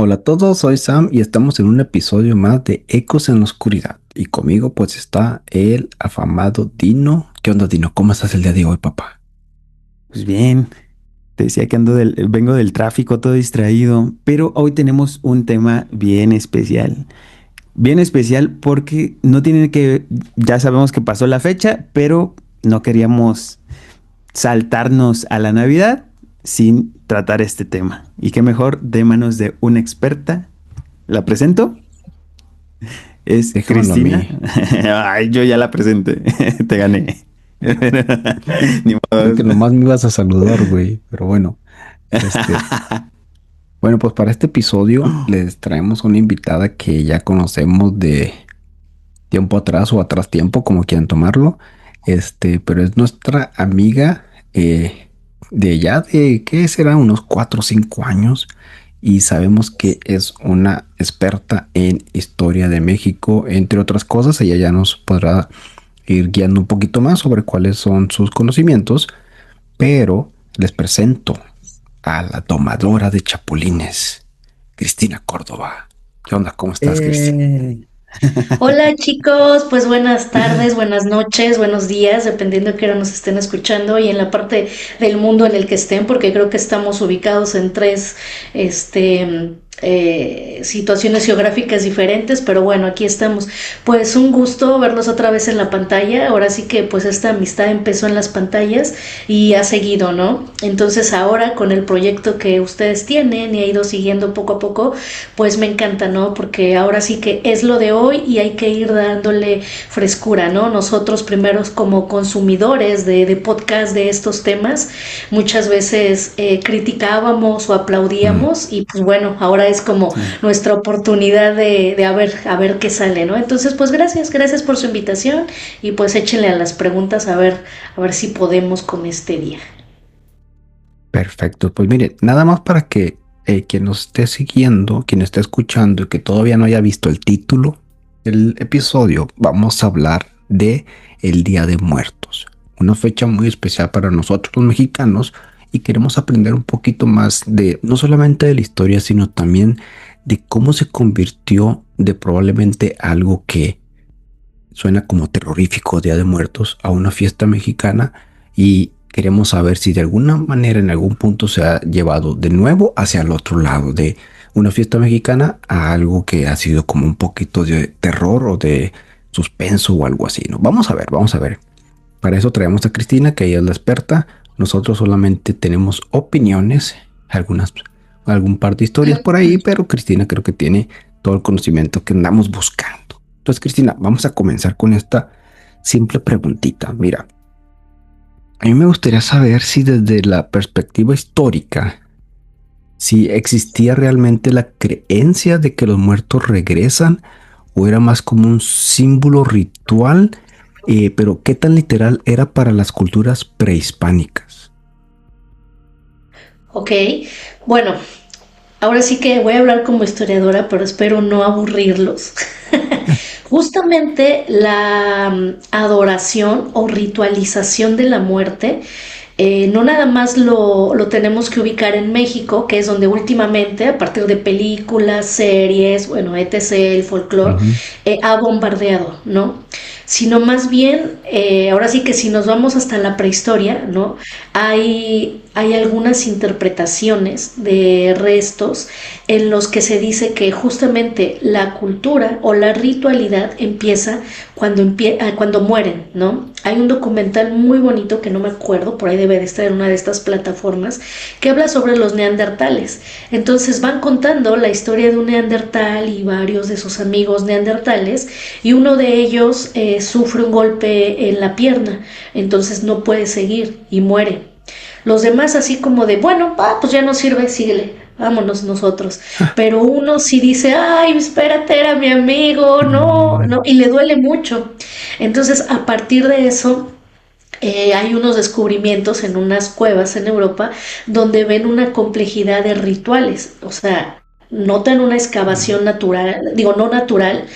Hola a todos, soy Sam y estamos en un episodio más de Ecos en la Oscuridad. Y conmigo pues está el afamado Dino. ¿Qué onda, Dino? ¿Cómo estás el día de hoy, papá? Pues bien, te decía que vengo del tráfico todo distraído, pero hoy tenemos un tema bien especial. Bien especial porque no tiene que, ya sabemos que pasó la fecha, pero no queríamos saltarnos a la Navidad sin tratar este tema. Y qué mejor de manos de una experta. ¿La presento? Es Déjamelo a Cristina. mí. Ay, yo ya la presenté. Te gané. Ni Creo que modo. nomás me ibas a saludar, güey. Pero bueno, este, bueno, pues para este episodio les traemos una invitada que ya conocemos de tiempo atrás o atrás tiempo, como quieran tomarlo. Pero es nuestra amiga de ya de, ¿qué será? Unos 4 o 5 años. Y sabemos que es una experta en historia de México, entre otras cosas. Ella ya nos podrá ir guiando un poquito más sobre cuáles son sus conocimientos. Pero les presento a la domadora de chapulines, Cristina Córdoba. ¿Qué onda? ¿Cómo estás, Cristi? Eh. Hola chicos, pues buenas tardes, buenas noches, buenos días, dependiendo de qué hora nos estén escuchando y en la parte del mundo en el que estén, porque creo que estamos ubicados en tres situaciones geográficas diferentes, pero bueno, aquí estamos. Pues un gusto verlos otra vez en la pantalla. Ahora sí que pues esta amistad empezó en las pantallas y ha seguido, ¿no? Entonces ahora con el proyecto que ustedes tienen y ha ido siguiendo poco a poco, pues me encanta, ¿no? Porque ahora sí que es lo de hoy y hay que ir dándole frescura, ¿no? Nosotros primeros como consumidores de podcast de estos temas, muchas veces criticábamos o Mm. aplaudíamos y pues bueno, ahora es como Sí. nuestra oportunidad de a ver qué sale, ¿no? Entonces pues gracias por su invitación y pues échenle a las preguntas a ver si podemos con este día. Perfecto, pues mire, nada más para que quien nos esté siguiendo, quien esté escuchando y que todavía no haya visto el título del episodio, vamos a hablar de el Día de Muertos, una fecha muy especial para nosotros los mexicanos y queremos aprender un poquito más de no solamente de la historia, sino también de cómo se convirtió de probablemente algo que suena como terrorífico, Día de Muertos, a una fiesta mexicana y queremos saber si de alguna manera en algún punto se ha llevado de nuevo hacia el otro lado de una fiesta mexicana a algo que ha sido como un poquito de terror o de suspenso o algo así, ¿no? Vamos a ver, vamos a ver. Para eso traemos a Cristina, que ella es la experta. Nosotros solamente tenemos opiniones, algunas, algún par de historias por ahí, pero Cristina creo que tiene todo el conocimiento que andamos buscando. Entonces, Cristina, vamos a comenzar con esta simple preguntita. Mira, a mí me gustaría saber si desde la perspectiva histórica, si existía realmente la creencia de que los muertos regresan o era más como un símbolo ritual, pero qué tan literal era para las culturas prehispánicas. Ok, bueno, ahora sí que voy a hablar como historiadora, pero espero no aburrirlos. Justamente la adoración o ritualización de la muerte, no nada más lo tenemos que ubicar en México, que es donde últimamente, a partir de películas, series, bueno, etc., el folclore, Ujú. ha bombardeado, ¿no? Sino más bien, ahora sí que si nos vamos hasta la prehistoria, ¿no? Hay algunas interpretaciones de restos en los que se dice que justamente la cultura o la ritualidad empieza cuando mueren, ¿no? Hay un documental muy bonito que no me acuerdo, por ahí debe de estar en una de estas plataformas, que habla sobre los neandertales. Entonces van contando la historia de un neandertal y varios de sus amigos neandertales, y uno de ellos sufre un golpe en la pierna, entonces no puede seguir y muere. Los demás así como de, bueno, pues ya no sirve, síguele, vámonos nosotros. Pero uno sí dice, ay, espérate, era mi amigo, no, Mm. no, y le duele mucho. Entonces, a partir de eso, hay unos descubrimientos en unas cuevas en Europa donde ven una complejidad de rituales, o sea, notan una excavación natural, digo, no natural,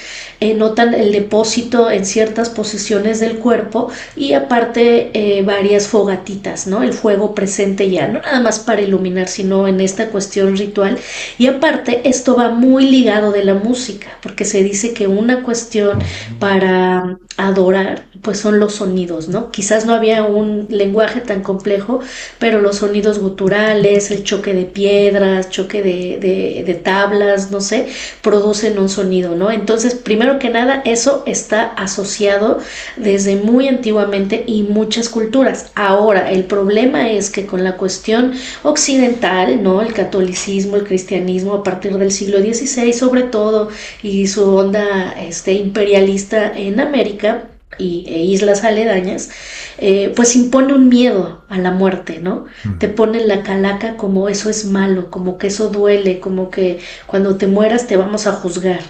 notan el depósito en ciertas posiciones del cuerpo y aparte varias fogatitas, ¿no? El fuego presente ya, no nada más para iluminar, sino en esta cuestión ritual. Y aparte esto va muy ligado de la música, porque se dice que una cuestión para adorar, pues son los sonidos, ¿no? Quizás no había un lenguaje tan complejo, pero los sonidos guturales, el choque de piedras, choque de tablas, no sé, producen un sonido, ¿no? Entonces, primero que nada, eso está asociado desde muy antiguamente y muchas culturas. Ahora, el problema es que con la cuestión occidental, ¿no? El catolicismo, el cristianismo a partir del siglo XVI sobre todo, y su onda imperialista en América e islas aledañas, pues impone un miedo a la muerte, ¿no? Te ponen la calaca como eso es malo, como que eso duele, como que cuando te mueras te vamos a juzgar.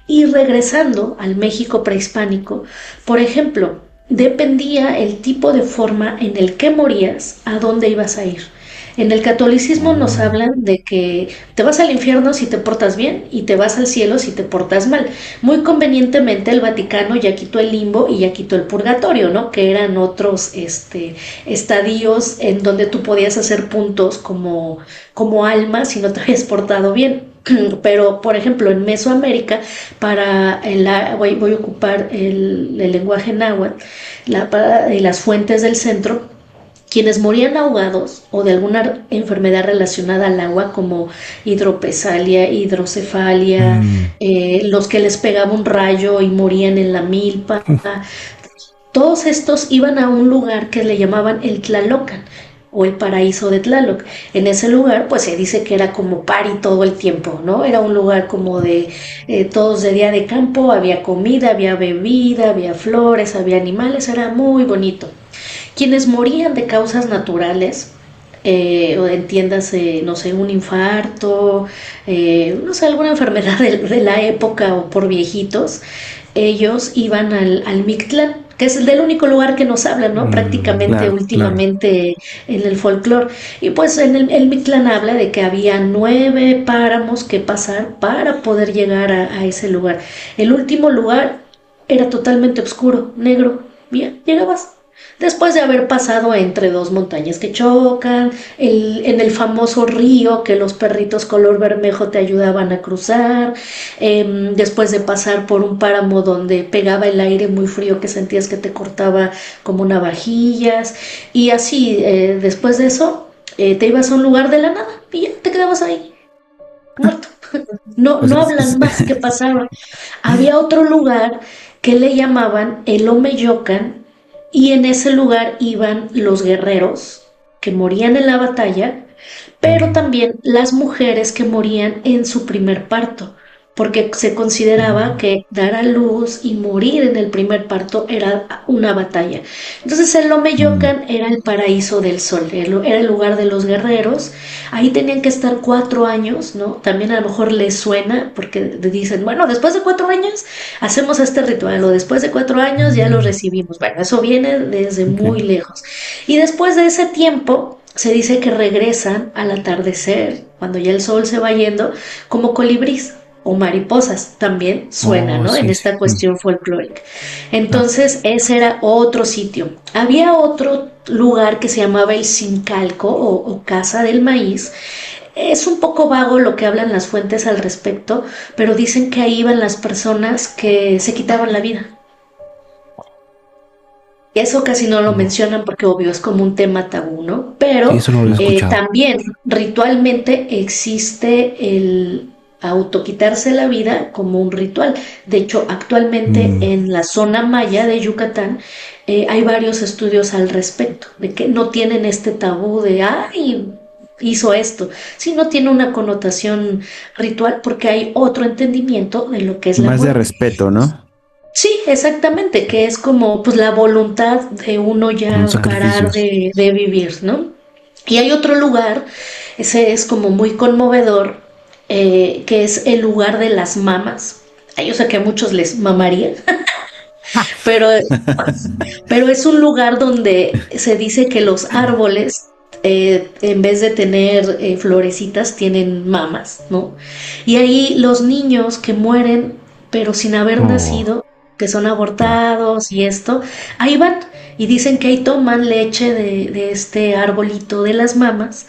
Y regresando al México prehispánico, por ejemplo, dependía el tipo de forma en el que morías, a dónde ibas a ir. En el catolicismo nos hablan de que te vas al infierno si te portas bien y te vas al cielo si te portas mal. Muy convenientemente el Vaticano ya quitó el limbo y ya quitó el purgatorio, ¿no? Que eran otros estadios en donde tú podías hacer puntos como alma si no te habías portado bien. Pero, por ejemplo, en Mesoamérica, voy a ocupar el lenguaje náhuatl, las fuentes del centro, quienes morían ahogados o de alguna enfermedad relacionada al agua como hidropesalia, hidrocefalia, los que les pegaba un rayo y morían en la milpa, todos estos iban a un lugar que le llamaban el Tlalocan o el paraíso de Tlaloc. En ese lugar pues se dice que era como party todo el tiempo, ¿no? Era un lugar como de todos de día de campo, había comida, había bebida, había flores, había animales, era muy bonito. Quienes morían de causas naturales, o entiéndase, no sé, un infarto, no sé, alguna enfermedad de la época o por viejitos, ellos iban al Mictlán, que es del único lugar que nos hablan, ¿no? Prácticamente Claro, últimamente en el folclore. Y pues en el Mictlán habla de que había 9 páramos que pasar para poder llegar a ese lugar. El último lugar era totalmente oscuro, negro. Bien, llegabas. Después de haber pasado entre dos montañas que chocan, en el famoso río que los perritos color bermejo te ayudaban a cruzar, después de pasar por un páramo donde pegaba el aire muy frío que sentías que te cortaba como navajillas, y así, después de eso, te ibas a un lugar de la nada y ya te quedabas ahí, muerto. No, o sea, no hablan más que pasaba. Había otro lugar que le llamaban el Omeyocan, y en ese lugar iban los guerreros que morían en la batalla, pero también las mujeres que morían en su primer parto, porque se consideraba que dar a luz y morir en el primer parto era una batalla. Entonces el Omeyocan era el paraíso del sol, era el lugar de los guerreros. Ahí tenían que estar 4 años, ¿no? También a lo mejor les suena porque dicen, bueno, después de 4 años hacemos este ritual, o después de 4 años ya lo recibimos. Bueno, eso viene desde muy ok. lejos. Y después de ese tiempo se dice que regresan al atardecer, cuando ya el sol se va yendo, como colibrís o mariposas, también suena, Oh, ¿no? En sí, sí. esta cuestión folclórica. Claro. Entonces, ese era otro sitio. Había otro lugar que se llamaba el Sincalco o Casa del Maíz. Es un poco vago lo que hablan las fuentes al respecto, pero dicen que ahí iban las personas que se quitaban la vida. Eso casi no lo Oh, mencionan porque obvio es como un tema tabú, ¿no? sí, Pero eso no lo he escuchado. también ritualmente existe el autoquitarse la vida como un ritual. De hecho, actualmente Mm, en la zona maya de Yucatán hay varios estudios al respecto, de que no tienen este tabú de, ay, hizo esto, sino tiene una connotación ritual porque hay otro entendimiento de lo que es la Más de muerte. respeto, ¿no? Sí, exactamente, que es como pues la voluntad de uno son ya parar sacrificios. de vivir, ¿no? Y hay otro lugar, ese es como muy conmovedor, que es el lugar de las mamas. Ay, yo sé que a muchos les mamaría, pero, pero es un lugar donde se dice que los árboles, en vez de tener florecitas, tienen mamas, ¿no? Y ahí los niños que mueren pero sin haber Oh, nacido, que son ya. abortados y esto, ahí van y dicen que ahí toman leche de este arbolito de las mamas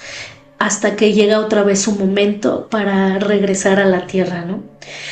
hasta que llega otra vez su momento para regresar a la tierra, ¿no?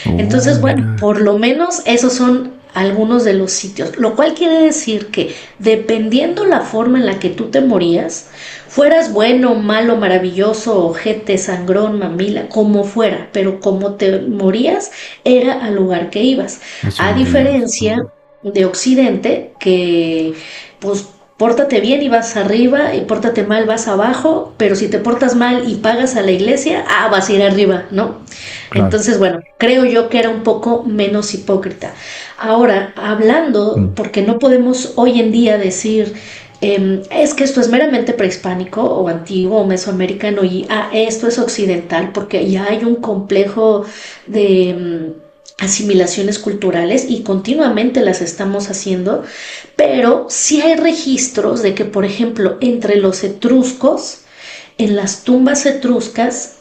Oh, Entonces, bueno, mira. por lo menos esos son algunos de los sitios, lo cual quiere decir que dependiendo la forma en la que tú te morías, fueras bueno, malo, maravilloso, ojete, sangrón, mamila, como fuera, pero como te morías era al lugar que ibas. Eso A no lo había visto. diferencia de Occidente, que pues pórtate bien y vas arriba y pórtate mal vas abajo, pero si te portas mal y pagas a la iglesia, vas a ir arriba, ¿no? Claro. Entonces, bueno, creo yo que era un poco menos hipócrita. Ahora, hablando, Mm, porque no podemos hoy en día decir, es que esto es meramente prehispánico o antiguo o mesoamericano y esto es occidental, porque ya hay un complejo de asimilaciones culturales y continuamente las estamos haciendo, pero sí hay registros de que, por ejemplo, entre los etruscos, en las tumbas etruscas,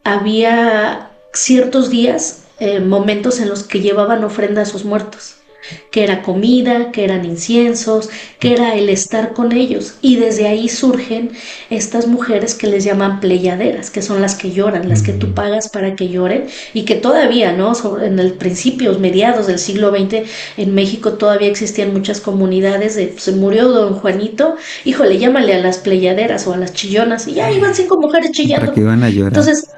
había ciertos días, momentos en los que llevaban ofrenda a sus muertos, que era comida, que eran inciensos, que era el estar con ellos. Y desde ahí surgen estas mujeres que les llaman pleyaderas, que son las que lloran, las que tú mm, pagas para que lloren, y que todavía, ¿no? En el principios, mediados del siglo XX, en México todavía existían muchas comunidades de, se murió don Juanito, híjole, llámale a las pleyaderas o a las chillonas, y ya iban 5 mujeres ¿Para qué chillando. van a llorar? Entonces,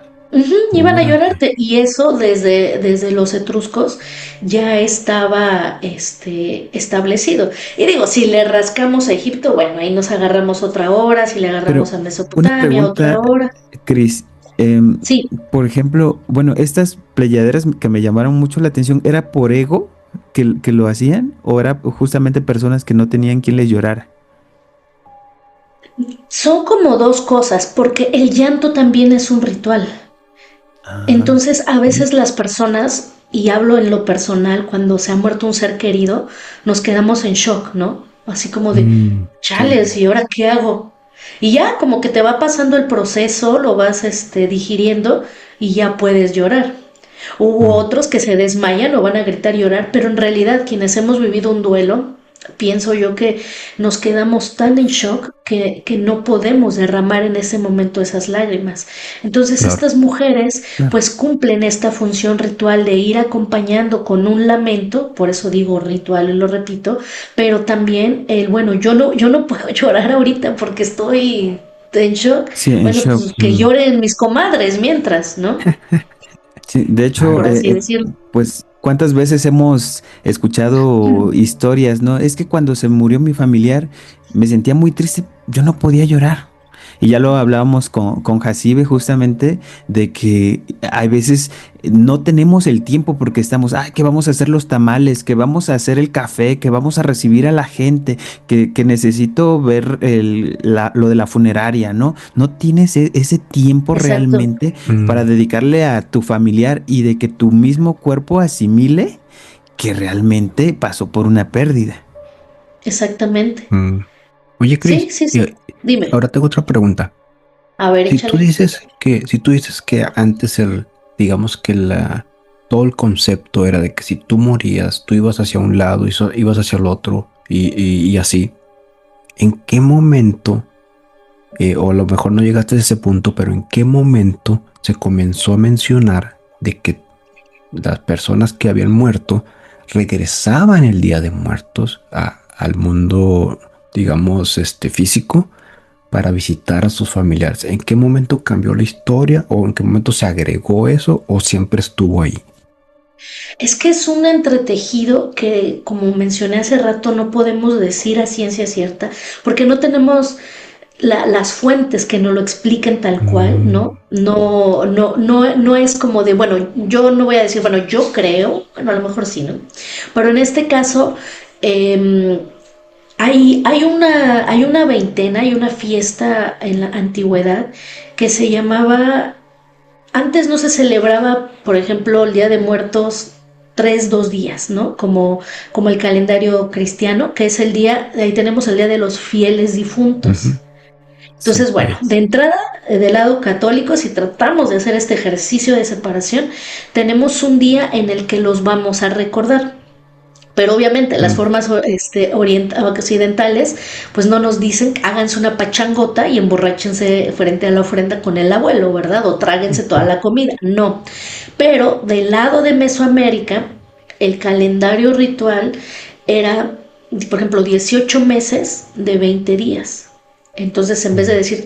iban a órale. llorarte, y eso desde los etruscos ya estaba establecido. Y digo, si le rascamos a Egipto, bueno, ahí nos agarramos otra hora, si le agarramos Pero a una Mesopotamia, otra pregunta, hora. Cris. Sí, Por ejemplo, bueno, estas pleyaderas que me llamaron mucho la atención, ¿era por ego que lo hacían o era justamente personas que no tenían quien les llorara? son como dos cosas, porque el llanto también es un ritual. Ah, Entonces, a ok. veces las personas, y hablo en lo personal, cuando se ha muerto un ser querido, nos quedamos en shock, ¿no? Así como de, Sí, chales, ¿y ahora qué hago? Y ya como que te va pasando el proceso, lo vas digiriendo y ya puedes llorar. Hubo mm, otros que se desmayan o van a gritar y llorar, pero en realidad quienes hemos vivido un duelo, pienso yo que nos quedamos tan en shock que no podemos derramar en ese momento esas lágrimas. Entonces claro. estas mujeres Claro. pues cumplen esta función ritual de ir acompañando con un lamento, por eso digo ritual y lo repito, pero también bueno, yo no puedo llorar ahorita porque estoy en shock. Sí, en Bueno, shock. pues que lloren mis comadres mientras, ¿no? Sí, de hecho, Por así decirlo. pues, ¿cuántas veces hemos escuchado historias, no? Es que cuando se murió mi familiar me sentía muy triste, yo no podía llorar. Y ya lo hablábamos con Jacibe justamente de que hay veces no tenemos el tiempo porque estamos, que vamos a hacer los tamales, que vamos a hacer el café, que vamos a recibir a la gente, que necesito ver lo de la funeraria, ¿no? No tienes ese tiempo Exacto, realmente para Mm, dedicarle a tu familiar y de que tu mismo cuerpo asimile que realmente pasó por una pérdida. exactamente. mm. Oye, Sí, Chris, sí, y sí. Dime. ahora tengo otra pregunta. A ver, échale. Si tú dices que antes digamos que todo el concepto era de que si tú morías, tú ibas hacia un lado y ibas hacia el otro y así. ¿En qué momento, o a lo mejor no llegaste a ese punto, pero en qué momento se comenzó a mencionar de que las personas que habían muerto regresaban el Día de Muertos al mundo, digamos, físico para visitar a sus familiares? ¿En qué momento cambió la historia o en qué momento se agregó eso o siempre estuvo ahí? Es que es un entretejido que, como mencioné hace rato, no podemos decir a ciencia cierta, porque no tenemos las fuentes que nos lo expliquen tal cual, Mm, ¿no? No es como de, bueno, yo no voy a decir, bueno, yo creo, bueno, a lo mejor sí, ¿no? Pero en este caso, eh, hay una veintena, hay una fiesta en la antigüedad que se llamaba. Antes no se celebraba, por ejemplo, el Día de Muertos 2 días, ¿no? Como el calendario cristiano, que es el día, ahí tenemos el Día de los Fieles ujú. Difuntos. Sí, Entonces, bueno, sí. de entrada del lado católico, si tratamos de hacer este ejercicio de separación, tenemos un día en el que los vamos a recordar. Pero obviamente las formas occidentales pues no nos dicen háganse una pachangota y emborráchense frente a la ofrenda con el abuelo, ¿verdad? O tráguense toda la comida. No. Pero del lado de Mesoamérica, el calendario ritual era, por ejemplo, 18 meses de 20 días. Entonces, en vez de decir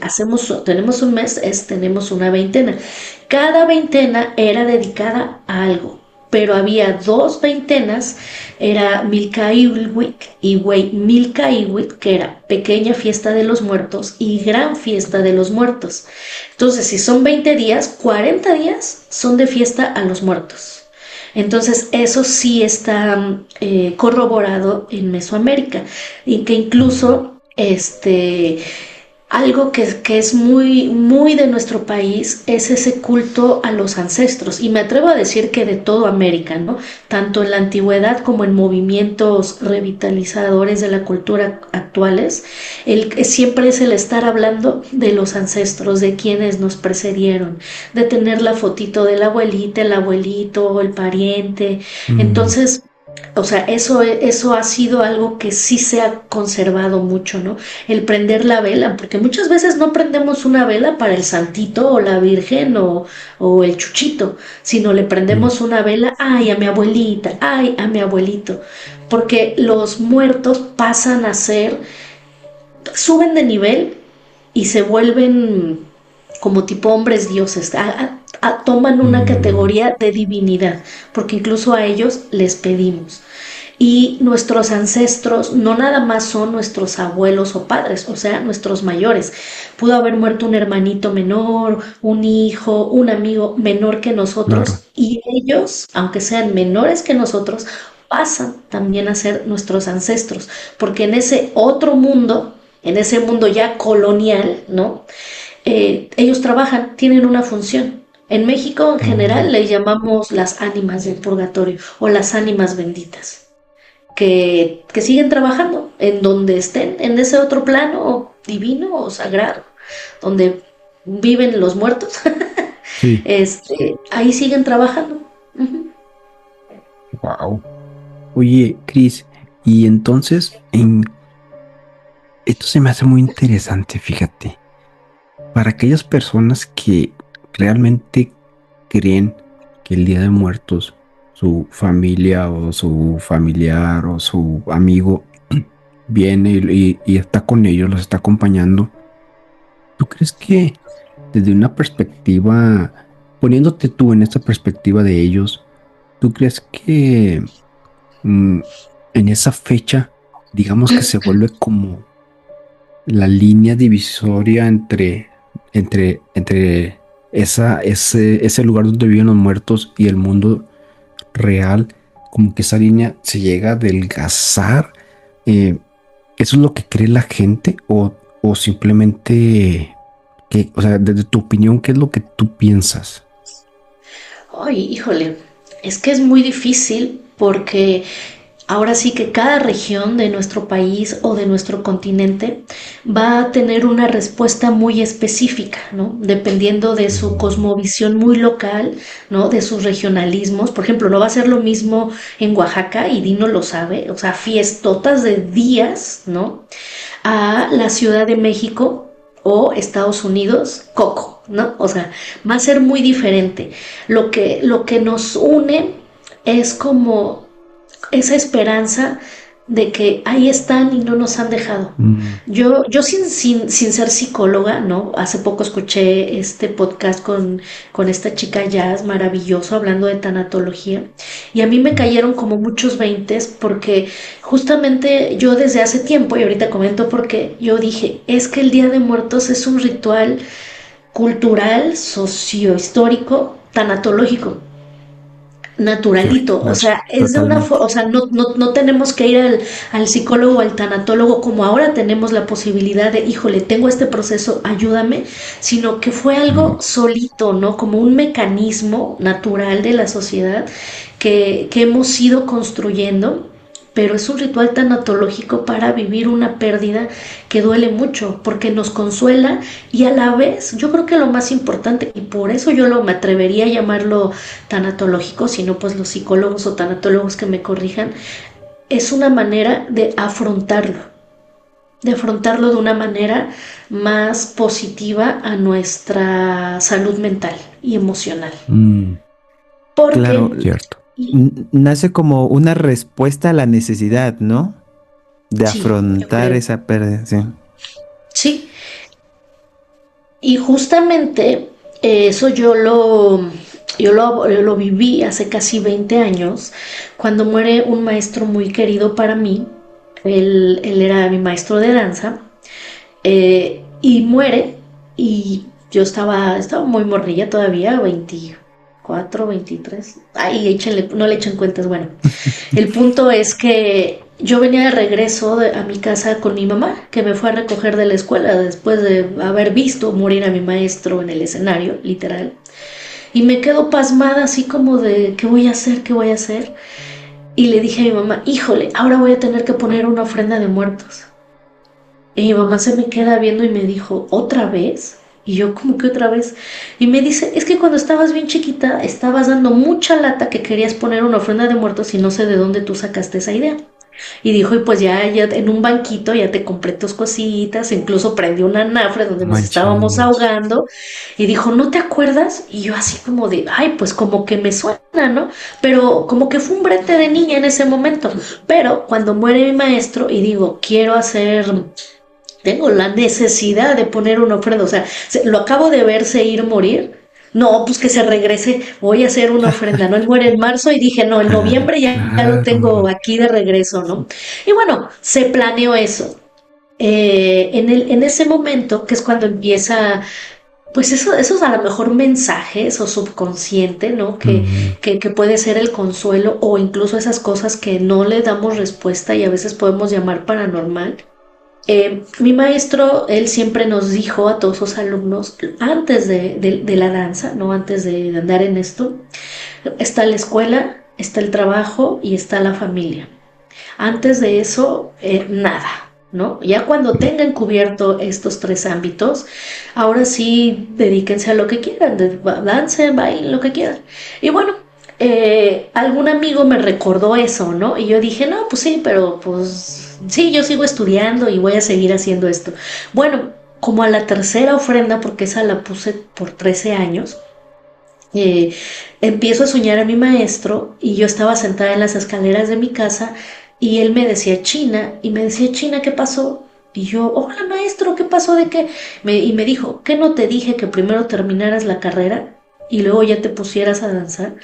tenemos un mes, tenemos una veintena. Cada veintena era dedicada a algo, pero había 2 veintenas, era Milcaíhuitl y Milcaíhuitl, que era pequeña fiesta de los muertos y gran fiesta de los muertos. Entonces, si son 20 días, 40 días son de fiesta a los muertos. Entonces, eso sí está corroborado en Mesoamérica, y que incluso algo que es muy, muy de nuestro país es ese culto a los ancestros, y me atrevo a decir que de toda América, ¿no? Tanto en la antigüedad como en movimientos revitalizadores de la cultura actuales, siempre es el estar hablando de los ancestros, de quienes nos precedieron, de tener la fotito de la abuelita, el abuelito, el pariente. Entonces, o sea, eso ha sido algo que sí se ha conservado mucho, ¿no? El prender la vela, porque muchas veces no prendemos una vela para el santito o la virgen o el chuchito, sino le prendemos una vela, ay, a mi abuelita, ay, a mi abuelito, porque los muertos pasan a ser, suben de nivel y se vuelven como tipo hombres dioses, toman una categoría de divinidad, porque incluso a ellos les pedimos. Y nuestros ancestros no nada más son nuestros abuelos o padres, o sea, nuestros mayores. Pudo haber muerto un hermanito menor, un hijo, un amigo menor que nosotros, claro. Y ellos, aunque sean menores que nosotros, pasan también a ser nuestros ancestros, porque en ese otro mundo, en ese mundo ya colonial, ¿no? Ellos trabajan, tienen una función. En México, en general, le llamamos las ánimas del purgatorio o las ánimas benditas, que siguen trabajando en donde estén, en ese otro plano divino o sagrado, donde viven los muertos. Sí. Ahí siguen trabajando. Wow. Oye, Cris, y entonces, esto se me hace muy interesante, fíjate. Para aquellas personas que realmente creen que el Día de Muertos, su familia o su familiar o su amigo viene y está con ellos, los está acompañando, ¿tú crees que desde una perspectiva, poniéndote tú en esta perspectiva de ellos, ¿tú crees que en esa fecha, digamos que se vuelve como la línea divisoria entre ese lugar donde viven los muertos y el mundo real, como que esa línea se llega a adelgazar? ¿Eso es lo que cree la gente o simplemente o sea, desde tu opinión, qué es lo que tú piensas? Ay, híjole, es que es muy difícil porque ahora sí que cada región de nuestro país o de nuestro continente va a tener una respuesta muy específica, ¿no? Dependiendo de su cosmovisión muy local, ¿no? De sus regionalismos. Por ejemplo, no va a ser lo mismo en Oaxaca, y Dino lo sabe, o sea, fiestotas de días, ¿no? A la Ciudad de México o Estados Unidos, Coco, ¿no? O sea, va a ser muy diferente. Lo que nos une es como esa esperanza de que ahí están y no nos han dejado. Yo sin ser psicóloga, ¿no? Hace poco escuché este podcast con esta chica Jazz, maravilloso, hablando de tanatología, y a mí me cayeron como muchos veintes, porque justamente yo desde hace tiempo, y ahorita comento porque yo dije, es que el Día de Muertos es un ritual cultural, sociohistórico, tanatológico, naturalito, sí, o sea, es de una forma, o sea, no tenemos que ir al psicólogo o al tanatólogo como ahora tenemos la posibilidad de, híjole, tengo este proceso, ayúdame, sino que fue algo solito, ¿no? Como un mecanismo natural de la sociedad que hemos ido construyendo pero es un ritual tanatológico para vivir una pérdida que duele mucho, porque nos consuela y a la vez, yo creo que lo más importante, y por eso me atrevería a llamarlo tanatológico, si no pues los psicólogos o tanatólogos que me corrijan, es una manera de afrontarlo de una manera más positiva a nuestra salud mental y emocional. Porque Claro, Cierto. nace como una respuesta a la necesidad, ¿no? De sí, yo afrontar creo. esa pérdida, sí. Sí, y justamente eso yo lo viví hace casi 20 años, cuando muere un maestro muy querido para mí. Él era mi maestro de danza, y muere, y yo estaba muy morrilla todavía, 24, 23. Ay, no le echen cuentas, bueno. El punto es que yo venía de regreso a mi casa con mi mamá, que me fue a recoger de la escuela después de haber visto morir a mi maestro en el escenario, literal. Y me quedo pasmada así como de, ¿qué voy a hacer? ¿Qué voy a hacer? Y le dije a mi mamá, híjole, ahora voy a tener que poner una ofrenda de muertos. Y mi mamá se me queda viendo y me dijo, ¿otra vez? Y yo, ¿cómo que otra vez? Y me dice, es que cuando estabas bien chiquita, estabas dando mucha lata que querías poner una ofrenda de muertos y no sé de dónde tú sacaste esa idea. Y dijo, y pues ya en un banquito ya te compré tus cositas, incluso prendí una anafre donde nos estábamos Manches. ahogando. Y dijo, ¿no te acuerdas? Y yo así como de, ay, pues como que me suena, ¿no? Pero como que fue un brete de niña en ese momento. Pero cuando muere mi maestro y digo, tengo la necesidad de poner una ofrenda, o sea, lo acabo de verse ir morir. No, pues que se regrese, voy a hacer una ofrenda, ¿no? Él muere en marzo y dije, no, en noviembre ya lo tengo Claro. aquí de regreso, ¿no? Y bueno, se planeó eso. En ese momento, que es cuando empieza, pues esos a lo mejor mensajes o subconsciente, ¿no? Mm, Que puede ser el consuelo o incluso esas cosas que no le damos respuesta y a veces podemos llamar paranormal. Mi maestro, él siempre nos dijo a todos sus alumnos, antes de la danza, no antes de andar en esto, está la escuela, está el trabajo y está la familia. Antes de eso, nada, ¿no? Ya cuando tengan cubierto estos tres ámbitos, ahora sí dedíquense a lo que quieran, dancen, bailen, lo que quieran. Y bueno, algún amigo me recordó eso, ¿no? Y yo dije, no, pues sí, pero pues sí, yo sigo estudiando y voy a seguir haciendo esto. Bueno, como a la tercera ofrenda, porque esa la puse por 13 años, eh, empiezo a soñar a mi maestro y yo estaba sentada en las escaleras de mi casa y él me decía China y me decía China, ¿qué pasó? Y yo, hola maestro, ¿qué pasó de qué? Y me dijo, ¿qué no te dije que primero terminaras la carrera y luego ya te pusieras a danzar?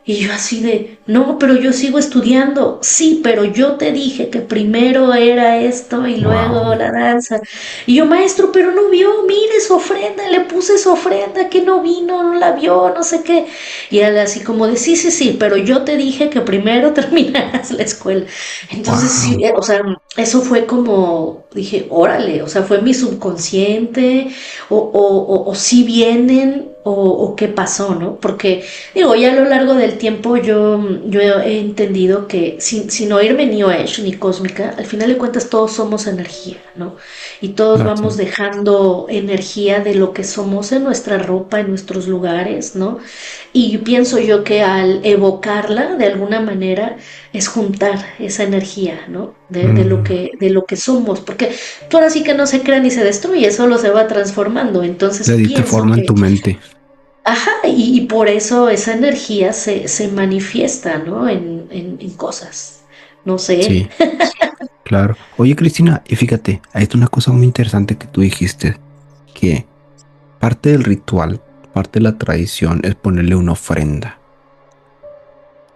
Y yo así de, no, pero yo sigo estudiando. Sí, pero yo te dije que primero era esto y luego wow. la danza. Y yo, maestro, pero no vio, mire su ofrenda, le puse su ofrenda, que no vino, no la vio, no sé qué. Y él así como de, sí, sí, sí, pero yo te dije que primero terminaras la escuela. Entonces sí, Wow. o sea, eso fue como, dije, órale, o sea, fue mi subconsciente, o sí vienen, o qué pasó, ¿no? Porque digo, ya a lo largo del tiempo yo he entendido que sin oírme New Age ni cósmica, al final de cuentas todos somos energía, ¿no? Y todos Claro, sí. vamos dejando energía de lo que somos en nuestra ropa, en nuestros lugares, ¿no? Y pienso yo que al evocarla de alguna manera es juntar esa energía, ¿no? Mm, De lo que somos, porque tú ahora sí que no se crea ni se destruye, solo se va transformando. Entonces le diste pienso forma en que tu mente. ajá, y por eso esa energía se manifiesta, ¿no? En cosas. No sé. Sí, claro. Oye, Cristina, y fíjate, hay una cosa muy interesante que tú dijiste, que parte del ritual, parte de la tradición es ponerle una ofrenda.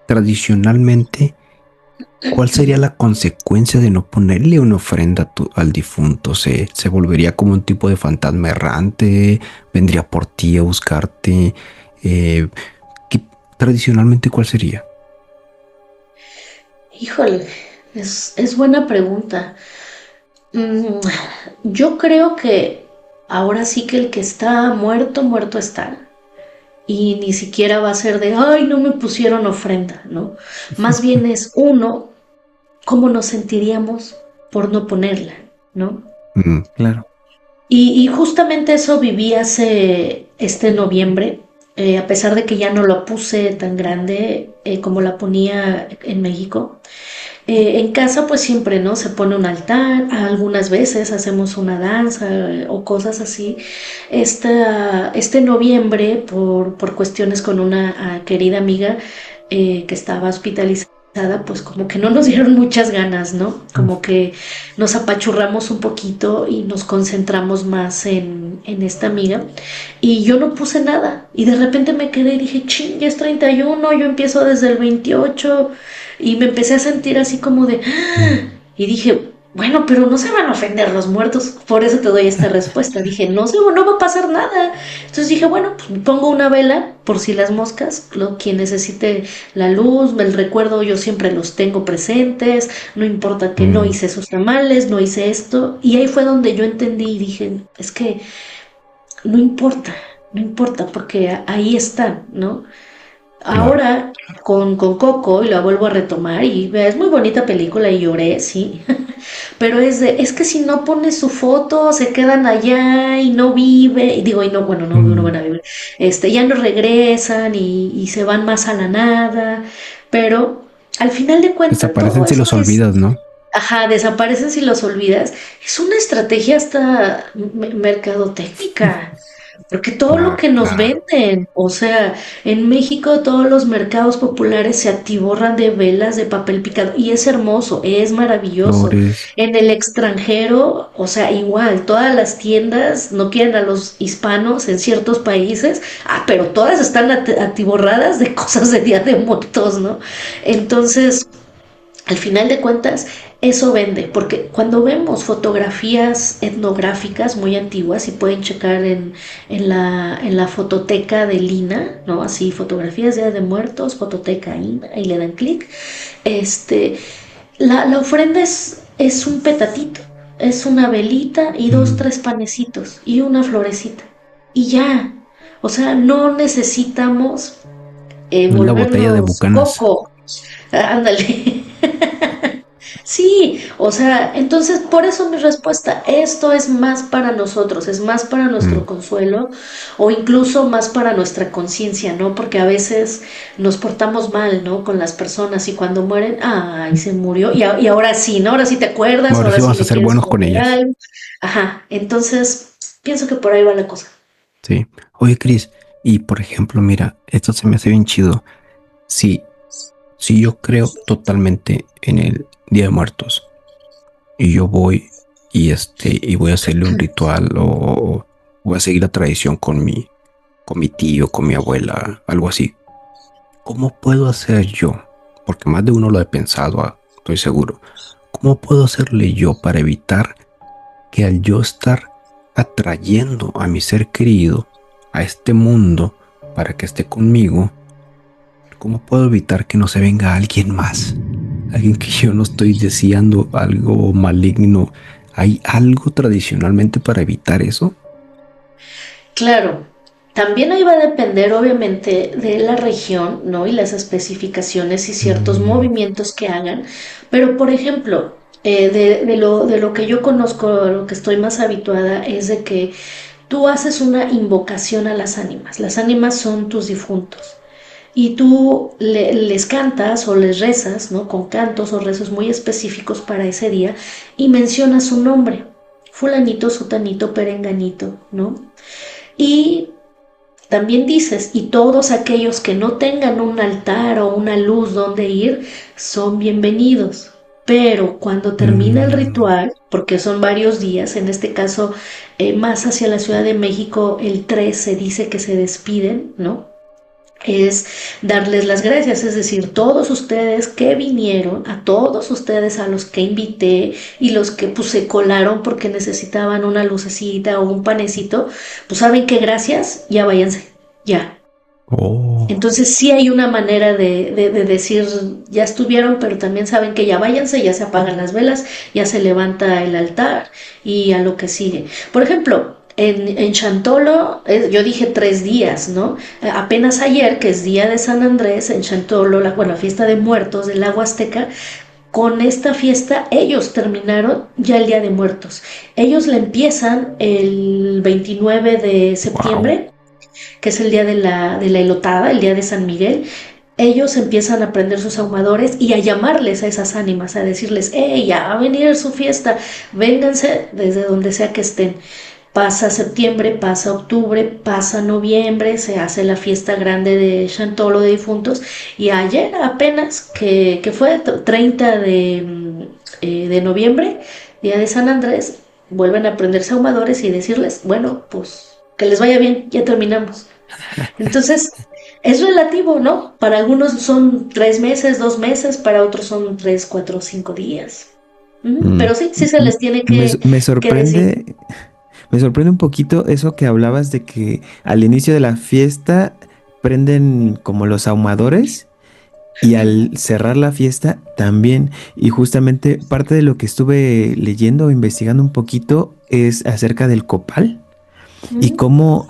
Tradicionalmente, ¿cuál sería la consecuencia de no ponerle una ofrenda al difunto? ¿Se volvería como un tipo de fantasma errante? ¿Vendría por ti a buscarte? Eh, Tradicionalmente, ¿cuál sería? Híjole, es buena pregunta. Mm, yo creo que ahora sí que el que está muerto, muerto está. Y ni siquiera va a ser de, ay, no me pusieron ofrenda, ¿no? Más bien es uno cómo nos sentiríamos por no ponerla, ¿no? Claro. Y justamente eso viví hace este noviembre, a pesar de que ya no la puse tan grande como la ponía en México. En casa pues siempre, ¿no? Se pone un altar, algunas veces hacemos una danza o cosas así. Este noviembre, por cuestiones con una querida amiga que estaba hospitalizada, pues como que no nos dieron muchas ganas, ¿no? Como que nos apachurramos un poquito y nos concentramos más en esta amiga. Y yo no puse nada. Y de repente me quedé y dije, ching, ya es 31, yo empiezo desde el 28. Y me empecé a sentir así como de... ¡Ah! Y dije, bueno, pero no se van a ofender los muertos. Por eso te doy esta respuesta. Dije, no va a pasar nada. Entonces dije, bueno, pues me pongo una vela por si las moscas, quien necesite la luz, el recuerdo, yo siempre los tengo presentes. No importa que no hice esos tamales, no hice esto. Y ahí fue donde yo entendí y dije, es que no importa, no importa, porque ahí están, ¿no? Ahora con Coco, y la vuelvo a retomar, y es muy bonita película y lloré, sí, pero es que si no pones su foto, se quedan allá y no vive, y digo, y no, bueno, no van a vivir, ya no regresan y se van más a la nada, pero al final de cuentas Desaparecen todo si esto los olvidas, ¿no? ajá, desaparecen si los olvidas, es una estrategia hasta mercadotécnica. Porque todo lo que nos Claro. venden, o sea, en México todos los mercados populares se atiborran de velas de papel picado y es hermoso, es maravilloso. Flores. En el extranjero, o sea, igual, todas las tiendas no quieren a los hispanos en ciertos países, pero todas están atiborradas de cosas de Día de Muertos, ¿no? Entonces, al final de cuentas, eso vende, porque cuando vemos fotografías etnográficas muy antiguas, y pueden checar en la fototeca de Lina, ¿no? Así, fotografías de Día de Muertos, fototeca Lina, y le dan clic. Este, la ofrenda es un petatito, es una velita y dos, tres panecitos y una florecita. Y ya, o sea, no necesitamos Una botella de volvernos Bucanas. coco. Ándale. Sí, o sea, entonces por eso mi respuesta, esto es más para nosotros, es más para nuestro consuelo o incluso más para nuestra conciencia, ¿no? Porque a veces nos portamos mal, ¿no? Con las personas y cuando mueren, ay, se murió y ahora sí, ¿no? Ahora sí te acuerdas, Ahora ahora sí sí vamos a le ser quieres buenos con poner ellas. algo. Ajá, entonces pienso que por ahí va la cosa. Sí. Oye, Cris, y por ejemplo, mira, esto se me hace bien chido. Si yo creo totalmente en el Día de Muertos y yo voy y voy a hacerle un ritual o voy a seguir la tradición con mi tío, con mi abuela, algo así. ¿Cómo puedo hacer yo? Porque más de uno lo he pensado, estoy seguro. ¿Cómo puedo hacerle yo para evitar que al yo estar atrayendo a mi ser querido a este mundo para que esté conmigo, cómo puedo evitar que no se venga alguien más? Alguien que yo no estoy deseando, algo maligno. ¿Hay algo tradicionalmente para evitar eso? Claro, también ahí va a depender obviamente de la región, ¿no? Y las especificaciones y ciertos movimientos que hagan, pero por ejemplo, de lo que yo conozco, lo que estoy más habituada es de que tú haces una invocación a las ánimas son tus difuntos. Y tú les cantas o les rezas, ¿no? Con cantos o rezos muy específicos para ese día y mencionas su nombre, fulanito, sutanito, perenganito, ¿no? Y también dices, y todos aquellos que no tengan un altar o una luz donde ir, son bienvenidos. Pero cuando termina el ritual, porque son varios días, en este caso más hacia la Ciudad de México, el 3 se dice que se despiden, ¿no? Es darles las gracias, es decir, todos ustedes que vinieron, a todos ustedes a los que invité y los que pues se colaron porque necesitaban una lucecita o un panecito, pues saben que gracias, ya váyanse, ya. Oh, Entonces sí hay una manera de decir, ya estuvieron, pero también saben que ya váyanse, ya se apagan las velas, ya se levanta el altar y a lo que sigue. Por ejemplo, en Chantolo, yo dije 3 días, ¿no? Apenas ayer, que es día de San Andrés, en Chantolo, la fiesta de muertos del lago Azteca, con esta fiesta ellos terminaron ya el Día de Muertos. Ellos la empiezan el 29 de Wow. septiembre, que es el día de la elotada, el día de San Miguel. Ellos empiezan a prender sus ahumadores y a llamarles a esas ánimas, a decirles, ¡hey, ya va a venir su fiesta! Vénganse desde donde sea que estén. Pasa septiembre, pasa octubre, pasa noviembre, se hace la fiesta grande de Chantolo de difuntos, y ayer apenas, que fue 30 de noviembre, día de San Andrés, vuelven a prenderse ahumadores y decirles, bueno, pues que les vaya bien, ya terminamos. Entonces, es relativo, ¿no? Para algunos son 3 meses, 2 meses, para otros son 3, 4, 5 días. Mm, Pero sí, sí se les tiene Me, me que decir. sorprende, me sorprende un poquito eso que hablabas de que al inicio de la fiesta prenden como los ahumadores y al cerrar la fiesta también. Y justamente parte de lo que estuve leyendo o investigando un poquito es acerca del copal y Ujú. cómo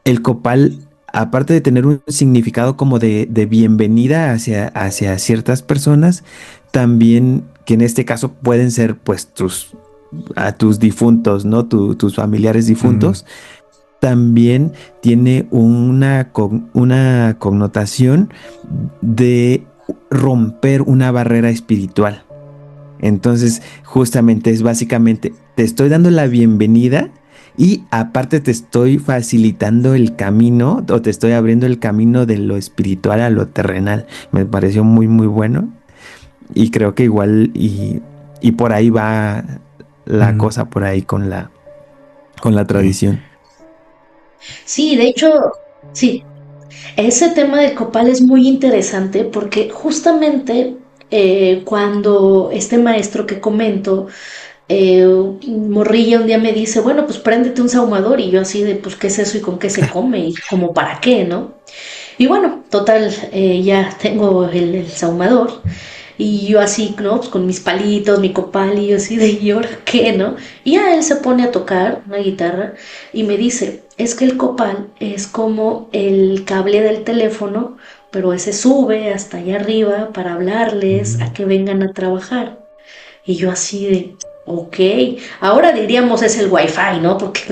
el copal, aparte de tener un significado como de bienvenida hacia ciertas personas, también que en este caso pueden ser pues a tus difuntos, ¿no? Tus familiares Mm, difuntos, también tiene una connotación de romper una barrera espiritual. Entonces, justamente es básicamente, te estoy dando la bienvenida y aparte te estoy facilitando el camino o te estoy abriendo el camino de lo espiritual a lo terrenal. Me pareció muy, muy bueno y creo que igual y por ahí va la mm, cosa, por ahí con la ok. tradición. Sí, de hecho, sí, ese tema del copal es muy interesante porque justamente cuando este maestro que comento, eh, Morrilla un día me dice, bueno, pues préndete un sahumador, y yo así de, pues, ¿qué es eso y con qué se come y como para qué, no? Y bueno, total, ya tengo el sahumador. Y yo así, ¿no? Pues con mis palitos, mi copal, y yo así de, ¿y ahora qué, no? Y ya él se pone a tocar una guitarra y me dice, es que el copal es como el cable del teléfono, pero ese sube hasta allá arriba para hablarles a Mm, que vengan a trabajar. Y yo así de, ok, ahora diríamos es el wifi, ¿no? Porque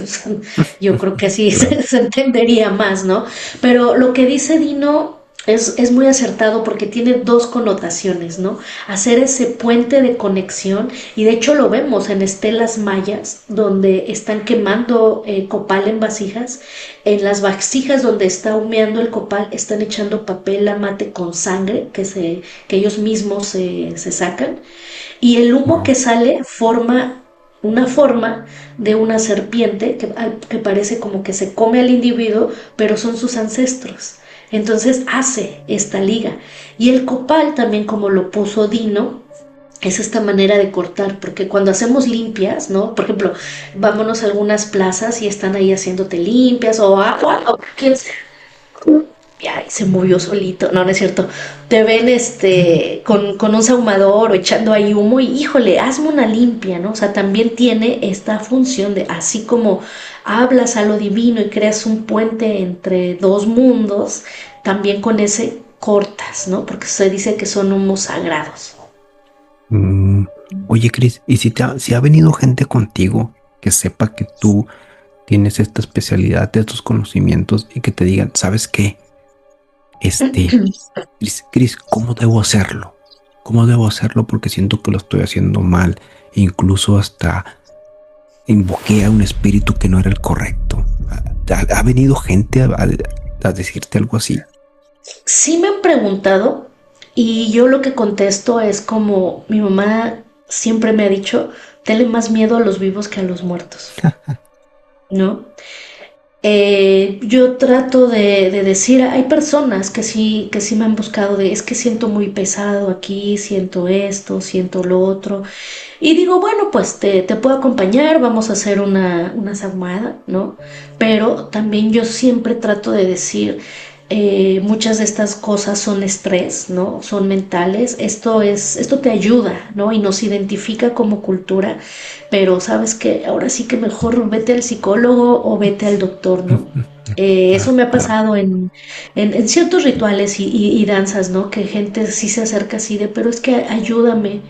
yo creo que así claro. se entendería más, ¿no? Pero lo que dice Dino es muy acertado porque tiene dos connotaciones, ¿no? Hacer ese puente de conexión, y de hecho lo vemos en estelas mayas donde están quemando copal en vasijas. En las vasijas donde está humeando el copal están echando papel amate con sangre que ellos mismos se sacan, y el humo Wow. que sale forma una forma de una serpiente que parece como que se come al individuo, pero son sus ancestros. Entonces hace esta liga. Y el copal también, como lo puso Dino, es esta manera de cortar, porque cuando hacemos limpias, ¿no? Por ejemplo, vámonos a algunas plazas y están ahí haciéndote limpias o agua, o quién sea, y ay, se movió solito, no, no es cierto. Te ven con un sahumador o echando ahí humo y híjole, hazme una limpia, ¿no? O sea, también tiene esta función de, así como hablas a lo divino y creas un puente entre dos mundos, también con ese cortas, ¿no? Porque se dice que son humos sagrados. Mm, oye, Cris, ¿y si ha venido gente contigo que sepa que tú tienes esta especialidad de estos conocimientos y que te digan, ¿sabes qué? Este, Cris, ¿cómo debo hacerlo? ¿Cómo debo hacerlo? Porque siento que lo estoy haciendo mal. E incluso hasta invoqué a un espíritu que no era el correcto. ¿Ha venido gente a decirte algo así? Sí me han preguntado, y yo lo que contesto es como mi mamá siempre me ha dicho, tenle más miedo a los vivos que a los muertos, ¿no? Yo trato de decir, hay personas que sí me han buscado de, es que siento muy pesado aquí, siento esto, siento lo otro, y digo, bueno, pues te puedo acompañar, vamos a hacer una sahumada, ¿no? Pero también yo siempre trato de decir, Muchas de estas cosas son estrés, ¿no? Son mentales. Esto te ayuda, ¿no? Y nos identifica como cultura, pero sabes que ahora sí que mejor vete al psicólogo o vete al doctor, ¿no? Eso Claro, me ha claro. pasado en ciertos rituales y danzas, ¿no? Que gente sí se acerca así de, pero es que ayúdame.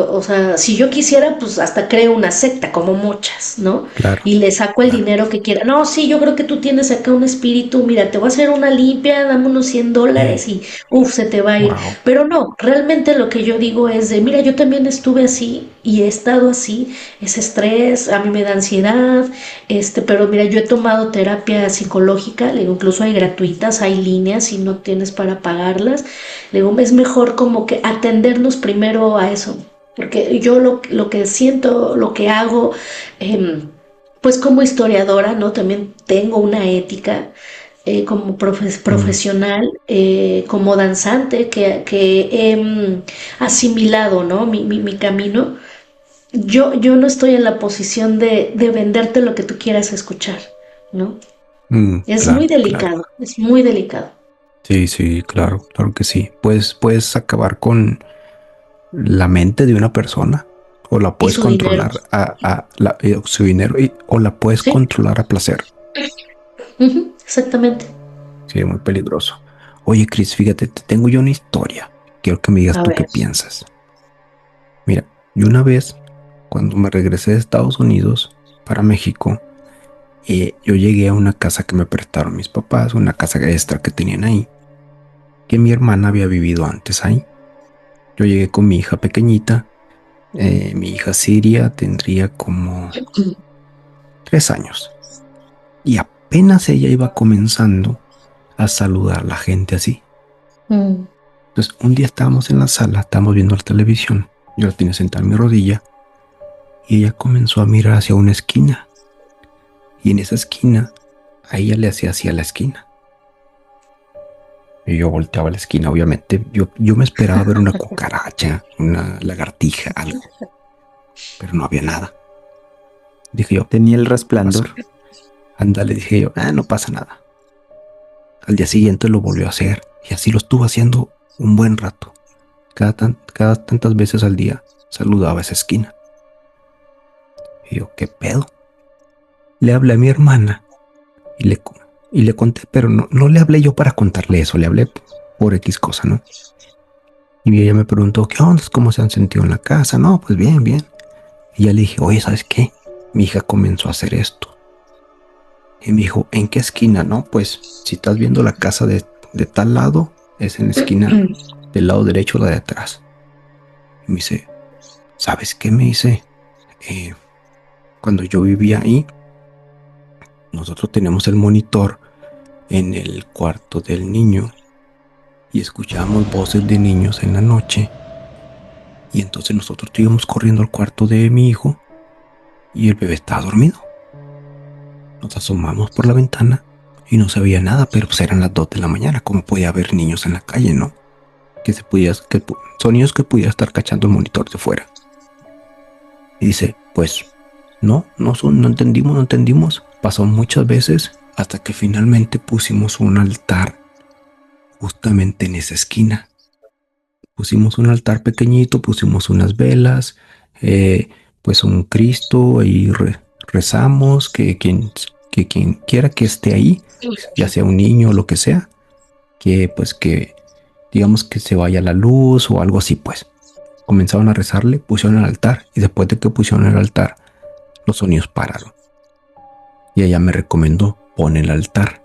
O sea, si yo quisiera, pues hasta creo una secta, como muchas, ¿no? Claro, Y le saco el claro. dinero que quiera. No, sí, yo creo que tú tienes acá un espíritu, mira, te voy a hacer una limpia, dame unos $100 y uff, se te va a ir. Wow. Pero no, realmente lo que yo digo es de, mira, yo también estuve así y he estado así, es estrés, a mí me da ansiedad, pero mira, yo he tomado terapia psicológica, le digo, incluso hay gratuitas, hay líneas si no tienes para pagarlas. Le digo, es mejor como que atendernos primero a eso, porque yo lo que siento, lo que hago, pues como historiadora, ¿no? También tengo una ética como Mm, profesional, como danzante, que he asimilado, ¿no? Mi camino. Yo no estoy en la posición de venderte lo que tú quieras escuchar, ¿no? Es muy claro, claro. delicado, es muy delicado. Sí, sí, claro, claro que sí. Puedes acabar con la mente de una persona o la Y puedes su dinero. controlar su dinero o la puedes Sí, controlar a placer. ujú, exactamente. Sí, es muy peligroso. Oye, Chris, fíjate, te tengo yo una historia. Quiero que me digas A tú qué ver. piensas. Mira, yo una vez, cuando me regresé de Estados Unidos para México, yo llegué a una casa que me prestaron mis papás, una casa extra que tenían ahí, que mi hermana había vivido antes ahí. Yo llegué con mi hija pequeñita, mi hija Siria tendría como 3 años y apenas ella iba comenzando a saludar a la gente así. Mm, Entonces, un día estábamos en la sala, estábamos viendo la televisión, yo la tenía sentada en mi rodilla y ella comenzó a mirar hacia una esquina y en esa esquina a ella le hacía así a la esquina. Y yo volteaba a la esquina, obviamente, yo me esperaba ver una cucaracha, una lagartija, algo, pero no había nada. Dije yo, Tenía el pasó. resplandor. Ándale, dije yo, no pasa nada. Al día siguiente lo volvió a hacer y así lo estuvo haciendo un buen rato. Cada tantas veces al día saludaba a esa esquina. Y yo, ¿qué pedo? Le hablé a mi hermana y y le conté, pero no le hablé yo para contarle eso, le hablé por X cosa, ¿no? Y ella me preguntó, ¿qué onda? ¿Cómo se han sentido en la casa? No, pues bien, bien. Y ya le dije, oye, ¿sabes qué? Mi hija comenzó a hacer esto. Y me dijo, ¿en qué esquina? No, pues si estás viendo la casa de tal lado, es en la esquina del lado derecho o la de atrás. Y me dice, ¿sabes qué? Me dice, eh, cuando yo vivía ahí, nosotros teníamos el monitor en el cuarto del niño y escuchábamos voces de niños en la noche. Y entonces nosotros íbamos corriendo al cuarto de mi hijo y el bebé estaba dormido. Nos asomamos por la ventana y no se veía nada, pero pues eran las 2 de la mañana. ¿Cómo podía haber niños en la calle, no? Sonidos que pudiera estar cachando el monitor de fuera. Y dice, pues no entendimos, no entendimos. Pasó muchas veces hasta que finalmente pusimos un altar justamente en esa esquina. Pusimos un altar pequeñito, pusimos unas velas, pues un Cristo y rezamos que quien quiera que esté ahí, ya sea un niño o lo que sea, que pues que digamos que se vaya la luz o algo así, pues. Comenzaron a rezarle, pusieron el altar y después de que pusieron el altar, los sonidos pararon. Y ella me recomendó, pon el altar,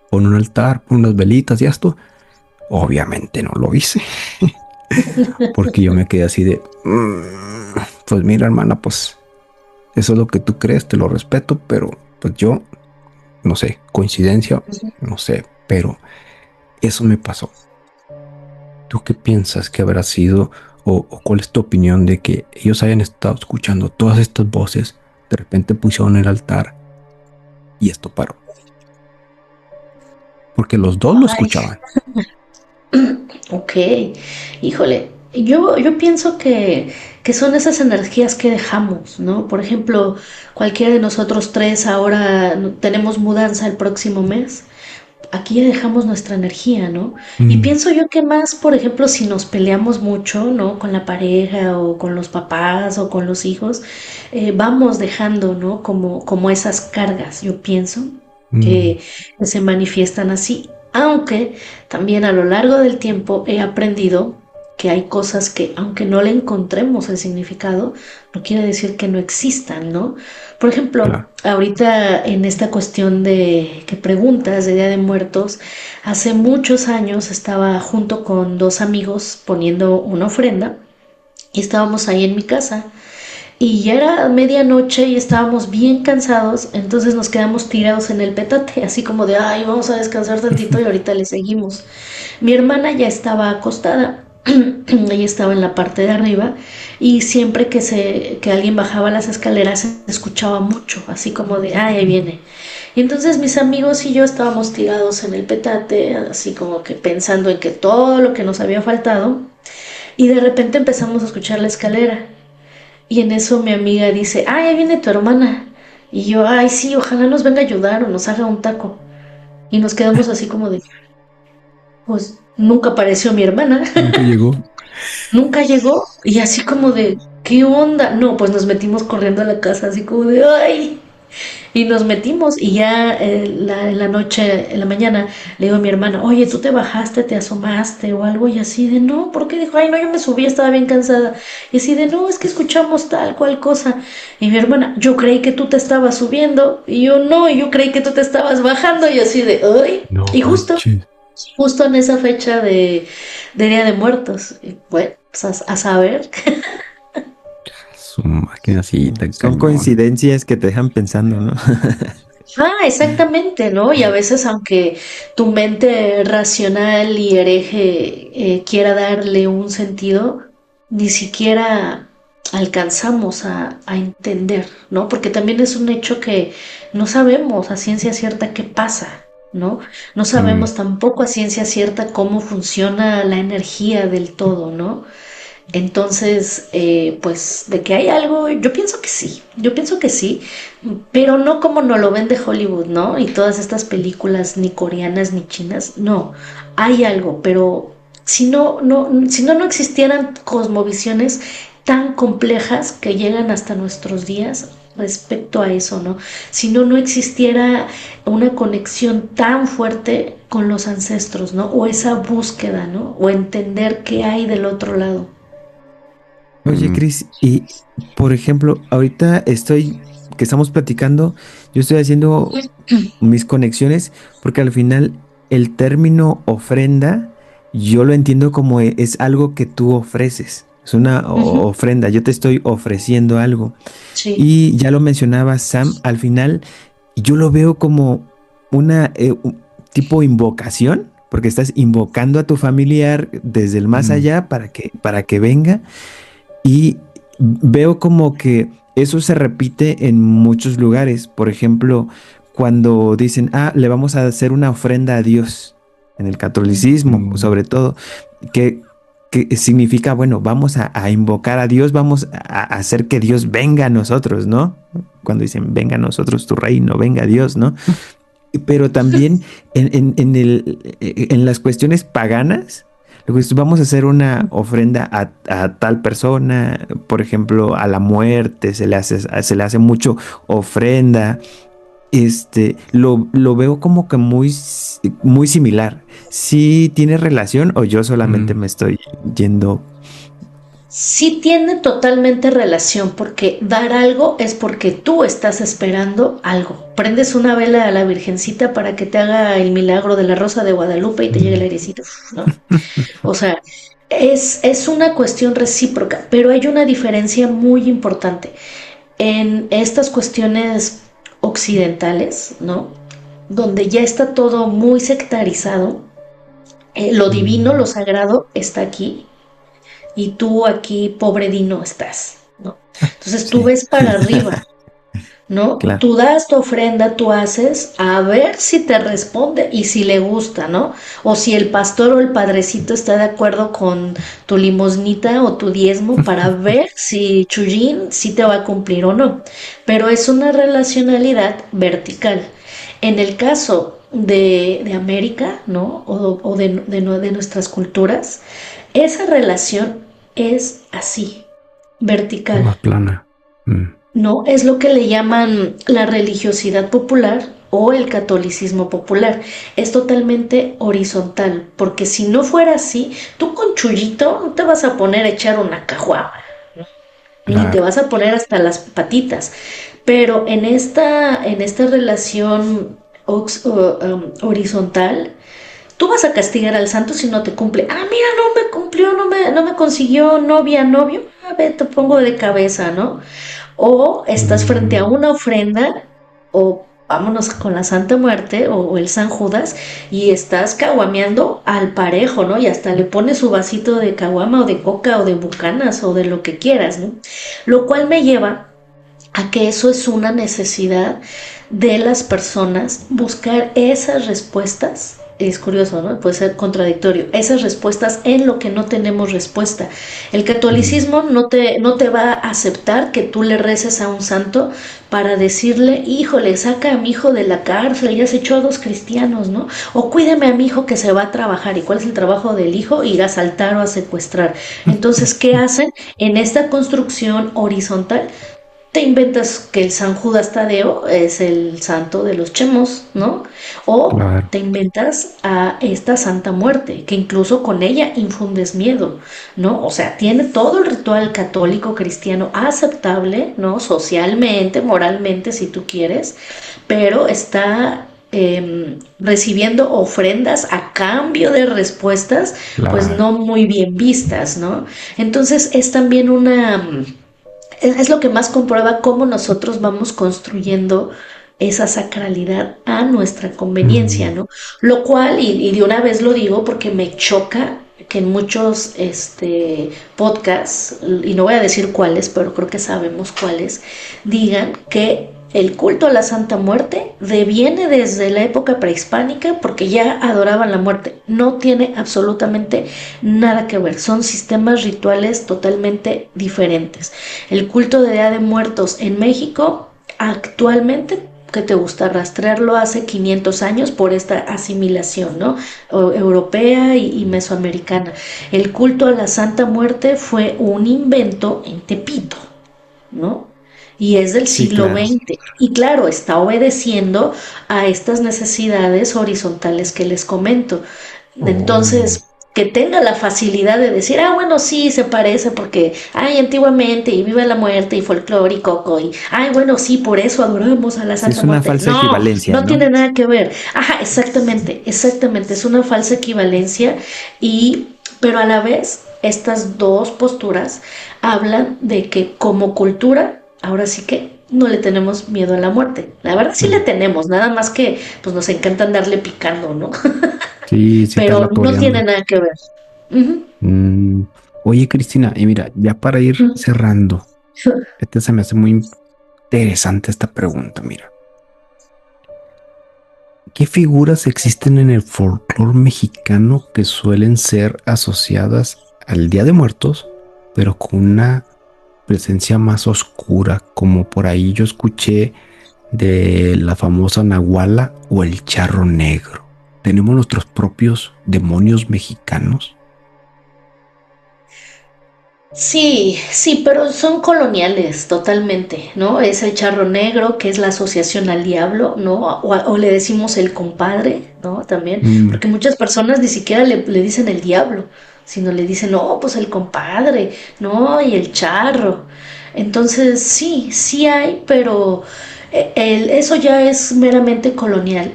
pon un altar, pon unas velitas y esto. Obviamente no lo hice, porque yo me quedé así de, pues mira hermana, pues eso es lo que tú crees, te lo respeto, pero pues yo, no sé, coincidencia, no sé, pero eso me pasó. ¿Tú qué piensas que habrá sido o cuál es tu opinión de que ellos hayan estado escuchando todas estas voces, de repente pusieron el altar y esto paró? Porque los dos lo Ay, escuchaban. ok, híjole. Yo pienso que son esas energías que dejamos, ¿no? Por ejemplo, cualquiera de nosotros tres ahora tenemos mudanza el próximo mes. aquí ya dejamos nuestra energía, ¿no? Y Mm, pienso yo que más, por ejemplo, si nos peleamos mucho, ¿no? Con la pareja o con los papás o con los hijos, vamos dejando, ¿no? Como esas cargas, yo pienso, mm, que, que se manifiestan así. Aunque también a lo largo del tiempo he aprendido que hay cosas que, aunque no le encontremos el significado, no quiere decir que no existan, ¿no? Por ejemplo, claro. ahorita en esta cuestión de que preguntas de Día de Muertos, hace muchos años estaba junto con dos amigos poniendo una ofrenda y estábamos ahí en mi casa y ya era medianoche y estábamos bien cansados, entonces nos quedamos tirados en el petate, así como de, ay, vamos a descansar tantito y ahorita le seguimos. Mi hermana ya estaba acostada, ella estaba en la parte de arriba y siempre que alguien bajaba las escaleras se escuchaba mucho, así como de, ay, ahí viene. Y entonces mis amigos y yo estábamos tirados en el petate, así como que pensando en que todo lo que nos había faltado, y de repente empezamos a escuchar la escalera. Y en eso mi amiga dice, ay, ahí viene tu hermana. Y yo, ay, sí, ojalá nos venga a ayudar o nos haga un taco. Y nos quedamos así como de, pues nunca apareció mi hermana. Nunca llegó. Nunca llegó y así como de, ¿qué onda? No, pues nos metimos corriendo a la casa así como de, ¡ay! Y nos metimos y ya en la noche, en la mañana, le digo a mi hermana, oye, ¿tú te bajaste, te asomaste o algo? Y así de, no, ¿por qué? Dijo, ay, no, yo me subí, estaba bien cansada. Y así de, no, es que escuchamos tal cual cosa. Y mi hermana, yo creí que tú te estabas subiendo. Y yo, no, yo creí que tú te estabas bajando. Y así de, ay. No Y manches. justo en esa fecha de Día de Muertos. Y bueno, pues a saber. Su máquina así tan Son cañón. coincidencias que te dejan pensando, ¿no? Ah, exactamente, ¿no? Y a veces aunque tu mente racional y hereje quiera darle un sentido, ni siquiera alcanzamos a entender, ¿no? Porque también es un hecho que no sabemos a ciencia cierta qué pasa, ¿no? No Mm, sabemos tampoco a ciencia cierta cómo funciona la energía del todo, ¿no? Entonces, pues de que hay algo, yo pienso que sí, pero no como nos lo vende Hollywood, ¿no? Y todas estas películas ni coreanas ni chinas, no, hay algo, pero si no, no existieran cosmovisiones tan complejas que llegan hasta nuestros días respecto a eso, ¿no? Si no, no existiera una conexión tan fuerte con los ancestros, ¿no? O esa búsqueda, ¿no? O entender qué hay del otro lado. Oye, mm, Cris, y por ejemplo, que estamos platicando, yo estoy haciendo mis conexiones porque al final el término ofrenda, yo lo entiendo como es algo que tú ofreces, es una Ujú, ofrenda, yo te estoy ofreciendo algo. sí. Y ya lo mencionaba Sam, al final yo lo veo como una tipo invocación, porque estás invocando a tu familiar desde el más mm, allá para que venga. Y veo como que eso se repite en muchos lugares. Por ejemplo, cuando dicen, ah, le vamos a hacer una ofrenda a Dios, en el catolicismo, mm, sobre todo, que, que significa, bueno, vamos a invocar a Dios, vamos a hacer que Dios venga a nosotros, ¿no? Cuando dicen, venga a nosotros tu reino, venga Dios, ¿no? Pero también en las cuestiones paganas, luego vamos a hacer una ofrenda a tal persona, por ejemplo, a la muerte, se le hace mucho ofrenda. Lo veo como que muy similar. ¿Sí tiene relación o yo solamente mm, me estoy yendo? Sí tiene totalmente relación, porque dar algo es porque tú estás esperando algo. Prendes una vela a la Virgencita para que te haga el milagro de la Rosa de Guadalupe y te llegue el mm. airecito, ¿no? O sea, es una cuestión recíproca, pero hay una diferencia muy importante. En estas cuestiones occidentales, ¿no? Donde ya está todo muy sectarizado, lo divino, lo Mm, sagrado está aquí y tú aquí, pobre Dino, estás, ¿no? Entonces tú Sí, ves para arriba, ¿no? claro. Tú das tu ofrenda, tú haces, a ver si te responde y si le gusta, ¿no? O si el pastor o el padrecito está de acuerdo con tu limosnita o tu diezmo para ver si Chuyin sí te va a cumplir o no. Pero es una relacionalidad vertical. En el caso de América, ¿no? O de nuestras culturas, esa relación es así, vertical. Más plana. Mm, No, es lo que le llaman la religiosidad popular o el catolicismo popular. Es totalmente horizontal, porque si no fuera así, tú con Chuyito no te vas a poner a echar una caguama, ni te claro. vas a poner hasta las patitas. Pero en esta relación horizontal, tú vas a castigar al santo si no te cumple. Ah, mira, no me cumplió, no me consiguió novia, novio. A ver, te pongo de cabeza, ¿no? O estás frente a Mm, una ofrenda, o vámonos con la Santa Muerte o el San Judas, y estás caguameando al parejo, ¿no? Y hasta le pones su vasito de caguama o de coca o de bucanas o de lo que quieras, ¿no? Lo cual me lleva a que eso es una necesidad de las personas, buscar esas respuestas. Es curioso, ¿no? Puede ser contradictorio. Esas respuestas en lo que no tenemos respuesta. El mm, catolicismo no te va a aceptar que tú le reces a un santo para decirle, híjole, saca a mi hijo de la cárcel, ya se echó a 2 cristianos, ¿no? O cuídeme a mi hijo que se va a trabajar. ¿Y cuál es el trabajo del hijo? Ir a asaltar o a secuestrar. Entonces, ¿qué hacen en esta construcción horizontal? Te inventas que el San Judas Tadeo es el santo de los chemos, ¿no? O claro. te inventas a esta Santa Muerte, que incluso con ella infundes miedo, ¿no? O sea, tiene todo el ritual católico cristiano aceptable, ¿no? Socialmente, moralmente, si tú quieres, pero está recibiendo ofrendas a cambio de respuestas, pues Claro. no muy bien vistas, ¿no? Entonces es también es lo que más comprueba cómo nosotros vamos construyendo esa sacralidad a nuestra conveniencia, Mm, ¿no? Lo cual, y de una vez lo digo porque me choca que en muchos podcasts, y no voy a decir cuáles, pero creo que sabemos cuáles, digan que el culto a la Santa Muerte deviene desde la época prehispánica porque ya adoraban la muerte. No tiene absolutamente nada que ver. Son sistemas rituales totalmente diferentes. El culto de Día de Muertos en México actualmente, que te gusta rastrearlo hace 500 años por esta asimilación, ¿no? Europea y mesoamericana. El culto a la Santa Muerte fue un invento en Tepito, ¿no? Y es del Sí, siglo claro. XX. Y claro, está obedeciendo a estas necesidades horizontales que les comento. oh, Entonces, que tenga la facilidad de decir, ah, bueno, sí, se parece porque, ay, antiguamente, y viva la muerte, y folclore, y coco, y, ay, bueno, sí, por eso adoramos a la Sí, es Santa una Muerte. falsa No, equivalencia, no ¿no? tiene nada que ver. Ajá, exactamente, exactamente, es una falsa equivalencia, pero a la vez, estas dos posturas hablan de que como cultura, ahora sí que no le tenemos miedo a la muerte. La verdad sí le mm. tenemos, nada más que pues nos encanta andarle picando, ¿no? Sí, sí, Pero estarla no tiene toreando. nada que ver. Ujú. Mm, oye, Cristina, y mira, ya para ir cerrando, se me hace muy interesante esta pregunta, mira. ¿Qué figuras existen en el folclore mexicano que suelen ser asociadas al Día de Muertos, pero con una presencia más oscura, como por ahí yo escuché de la famosa Nahuala o el Charro Negro? ¿Tenemos nuestros propios demonios mexicanos? Sí, sí, pero son coloniales totalmente, ¿no? Es el charro negro, que es la asociación al diablo, ¿no? O le decimos el compadre, ¿no? También, Mm, porque muchas personas ni siquiera le dicen el diablo, sino le dicen, no, pues el compadre, ¿no? Y el charro. Entonces, sí, sí hay, pero eso ya es meramente colonial.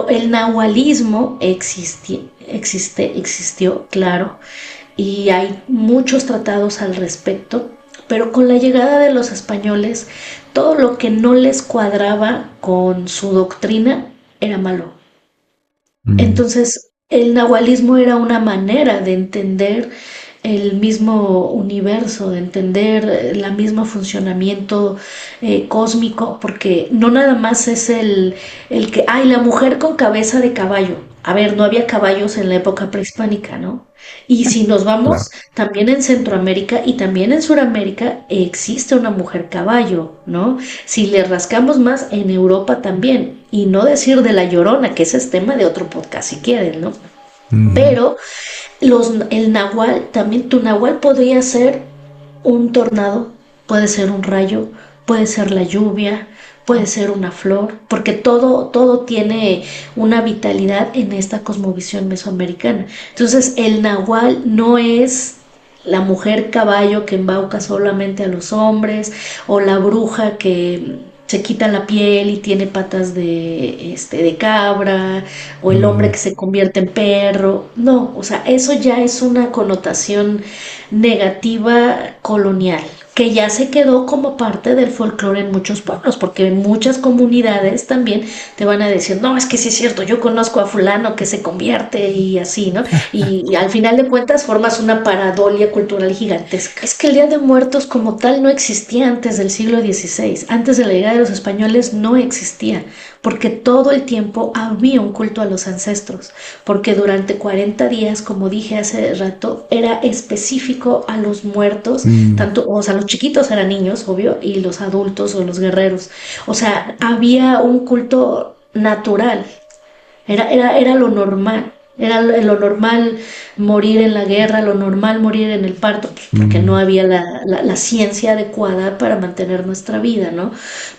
El nahualismo existió, claro, y hay muchos tratados al respecto, pero con la llegada de los españoles, todo lo que no les cuadraba con su doctrina era malo. mm, Entonces, el nahualismo era una manera de entender el mismo universo, de entender el mismo funcionamiento cósmico, porque no nada más es el que, ay, la mujer con cabeza de caballo. a ver, no había caballos en la época prehispánica, ¿no? Y si nos Claro. vamos también en Centroamérica y también en Sudamérica existe una mujer caballo, ¿no? Si le rascamos más en Europa también, y no decir de la Llorona, que ese es tema de otro podcast si quieren, ¿no? Ujú. Pero el nahual, también tu nahual podría ser un tornado, puede ser un rayo, puede ser la lluvia, puede ser una flor, porque todo tiene una vitalidad en esta cosmovisión mesoamericana. Entonces, el nahual no es la mujer caballo que embauca solamente a los hombres, o la bruja que se quita la piel y tiene patas de cabra, o el hombre Mm, que se convierte en perro. No, o sea, eso ya es una connotación negativa colonial, que ya se quedó como parte del folclore en muchos pueblos, porque en muchas comunidades también te van a decir, no, es que sí es cierto, yo conozco a fulano que se convierte y así, ¿no? Y al final de cuentas formas una paradolia cultural gigantesca. Es que el Día de Muertos como tal no existía antes del siglo XVI, antes de la llegada de los españoles no existía, porque todo el tiempo había un culto a los ancestros, porque durante 40 días, como dije hace rato, era específico a los muertos, mm, tanto, o sea, los chiquitos eran niños, obvio, y los adultos o los guerreros. O sea, había un culto natural, era lo normal. Era lo normal morir en la guerra, lo normal morir en el parto, pues, porque no mm. había la ciencia adecuada para mantener nuestra vida, ¿no?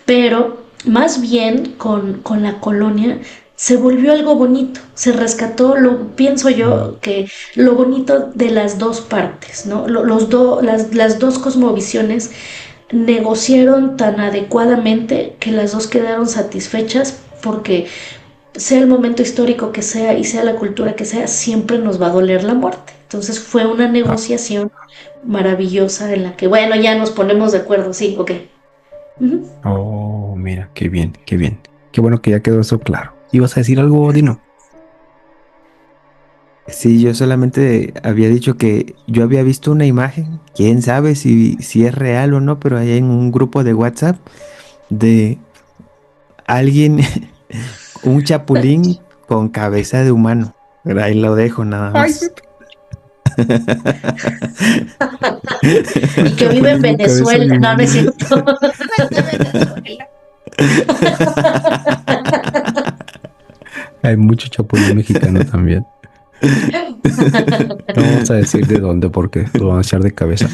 Pero más bien con la colonia se volvió algo bonito, se rescató, pienso Mm. yo, que lo bonito de las dos partes, ¿no? Las dos cosmovisiones negociaron tan adecuadamente que las dos quedaron satisfechas porque sea el momento histórico que sea y sea la cultura que sea, siempre nos va a doler la muerte. Entonces fue una Ah, negociación maravillosa en la que, bueno, ya nos ponemos de acuerdo, sí, ok. Ujú. oh, mira, qué bien, qué bien. Qué bueno que ya quedó eso claro. ¿Ibas a decir algo, Dino? Sí, yo solamente había dicho que yo había visto una imagen, quién sabe si es real o no, pero hay en un grupo de WhatsApp de alguien, un chapulín con cabeza de humano. Pero ahí lo dejo nada Ay, más. un Y que vive en chapulín con cabeza Venezuela, de no, no es humano. cierto. Es de Venezuela. Hay mucho chapulín mexicano también. No vamos a decir de dónde porque lo van a echar de cabeza.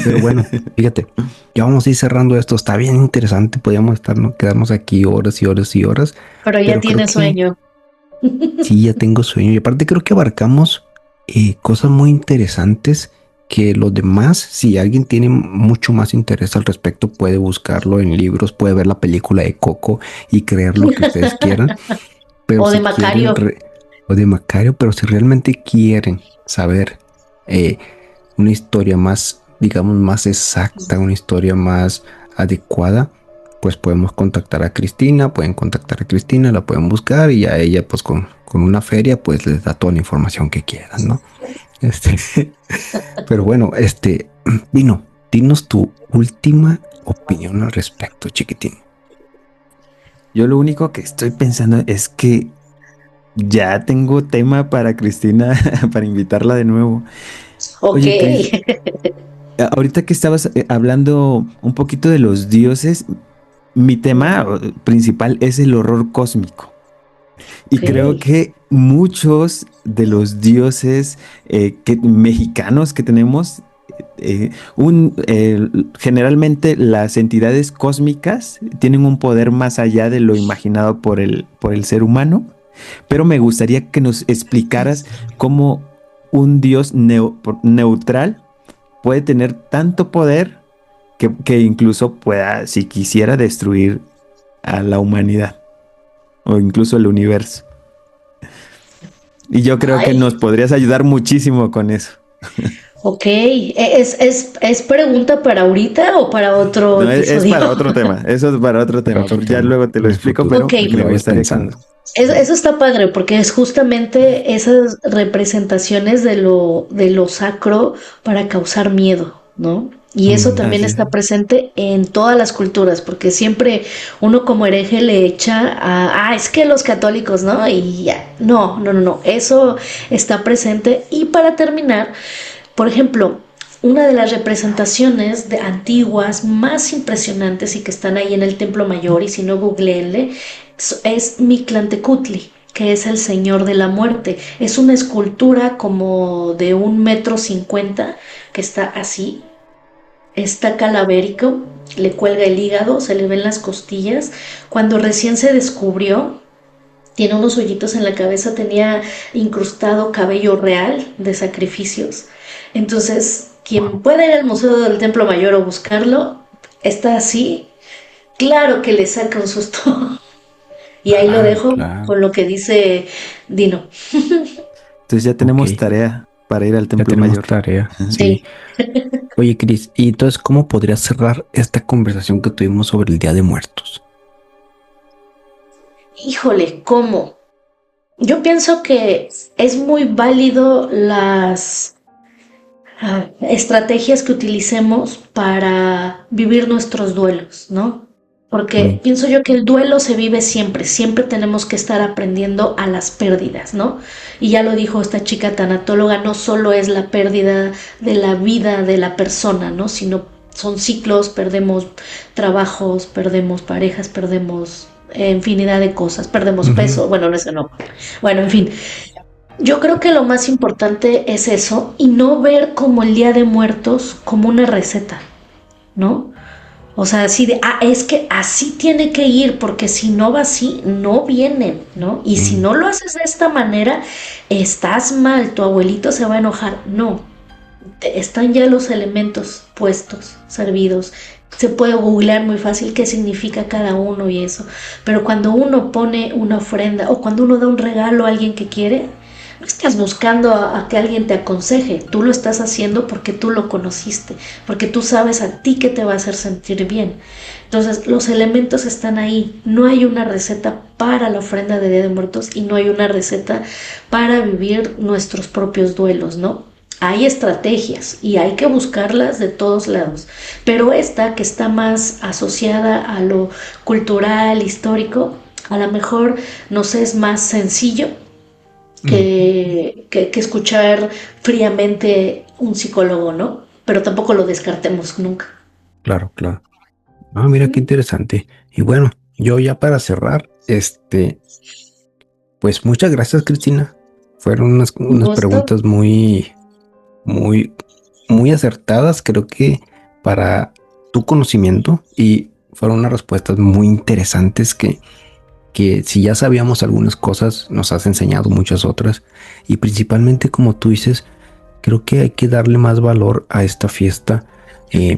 Pero bueno, fíjate, ya vamos a ir cerrando esto. Está bien interesante. Podríamos quedarnos aquí horas y horas y horas. Pero ya Pero creo tiene que sueño. sí, ya tengo sueño. Y aparte creo que abarcamos cosas muy interesantes que los demás, si alguien tiene mucho más interés al respecto, puede buscarlo en libros, puede ver la película de Coco y creer lo que ustedes quieran. Pero O de si quieren, Macario. o de Macario, pero si realmente quieren saber eh, una historia más, digamos, más exacta, una historia más adecuada, pues podemos contactar a Cristina, pueden contactar a Cristina, la pueden buscar y a ella, pues con una feria, pues les da toda la información que quieran, ¿no? Este, pero bueno, Dino, dinos tu última opinión al respecto, chiquitín. Yo lo único que estoy pensando es que ya tengo tema para Cristina, para invitarla de nuevo. Ok. Oye, Cris, ahorita que estabas hablando un poquito de los dioses, mi tema principal es el horror cósmico. Y Ok. creo que muchos de los dioses mexicanos que tenemos, generalmente las entidades cósmicas tienen un poder más allá de lo imaginado por el ser humano, pero me gustaría que nos explicaras cómo un dios neutral puede tener tanto poder que incluso pueda, si quisiera, destruir a la humanidad o incluso el universo. Y yo creo que Ay, nos podrías ayudar muchísimo con eso. ok. ¿Es pregunta para ahorita o para otro No, es episodio? para otro tema, eso es para otro Para tema. otro Ya tema luego te lo en el explico, futuro, Ok, pero para que me lo vayas gustaría que... pensando. eso está padre porque es justamente esas representaciones de lo sacro para causar miedo, ¿no? Y eso también Así es. está presente en todas las culturas, porque siempre uno como hereje le echa es que los católicos, ¿no? Y ya, no, no, no, no, eso está presente. Y para terminar, por ejemplo, una de las representaciones de antiguas más impresionantes y que están ahí en el Templo Mayor, y si no, googleenle, es Mictlantecutli, que es el Señor de la Muerte. Es una escultura como de 1,50 m que está así, está calavérico, le cuelga el hígado, se le ven las costillas. Cuando recién se descubrió, tiene unos hoyitos en la cabeza, tenía incrustado cabello real de sacrificios. Entonces, quien Wow. pueda ir al Museo del Templo Mayor o buscarlo, está así, claro que le saca un susto. Y ahí lo Claro, dejo claro. con lo que dice Dino. Entonces ya Ok, tenemos tarea para ir al ya Templo tenemos Mayor. tarea. Ajá. Sí. Sí. Oye, Cris, ¿y entonces cómo podrías cerrar esta conversación que tuvimos sobre el Día de Muertos? Híjole, ¿cómo? Yo pienso que es muy válido las estrategias que utilicemos para vivir nuestros duelos, ¿no? Mm, Porque pienso yo que el duelo se vive siempre, siempre tenemos que estar aprendiendo a las pérdidas, ¿no? Y ya lo dijo esta chica tanatóloga, no solo es la pérdida de la vida de la persona, ¿no? Sino son ciclos, perdemos trabajos, perdemos parejas, perdemos infinidad de cosas, perdemos ujú. peso, bueno, no es no. Bueno, en fin, yo creo que lo más importante es eso y no ver como el Día de Muertos como una receta, ¿no? O sea, así de, es que así tiene que ir, porque si no va así, no vienen, ¿no? Y si Mm, no lo haces de esta manera, estás mal, tu abuelito se va a enojar. No, están ya los elementos puestos, servidos. Se puede googlear muy fácil qué significa cada uno y eso. Pero cuando uno pone una ofrenda o cuando uno da un regalo a alguien que quiere, no estás buscando a que alguien te aconseje. Tú lo estás haciendo porque tú lo conociste, porque tú sabes a ti que te va a hacer sentir bien. Entonces, los elementos están ahí. No hay una receta para la ofrenda de Día de Muertos y no hay una receta para vivir nuestros propios duelos, ¿no? Hay estrategias y hay que buscarlas de todos lados, pero esta que está más asociada a lo cultural, histórico, a lo mejor nos es más sencillo mm, que escuchar fríamente un psicólogo, ¿no? Pero tampoco lo descartemos nunca. claro, claro. Ah, mira qué interesante. Y bueno, yo ya para cerrar, pues muchas gracias, Cristina. Fueron Un unas gusto. preguntas muy, muy acertadas, creo que para tu conocimiento y fueron unas respuestas muy interesantes que si ya sabíamos algunas cosas, nos has enseñado muchas otras y principalmente como tú dices, creo que hay que darle más valor a esta fiesta eh,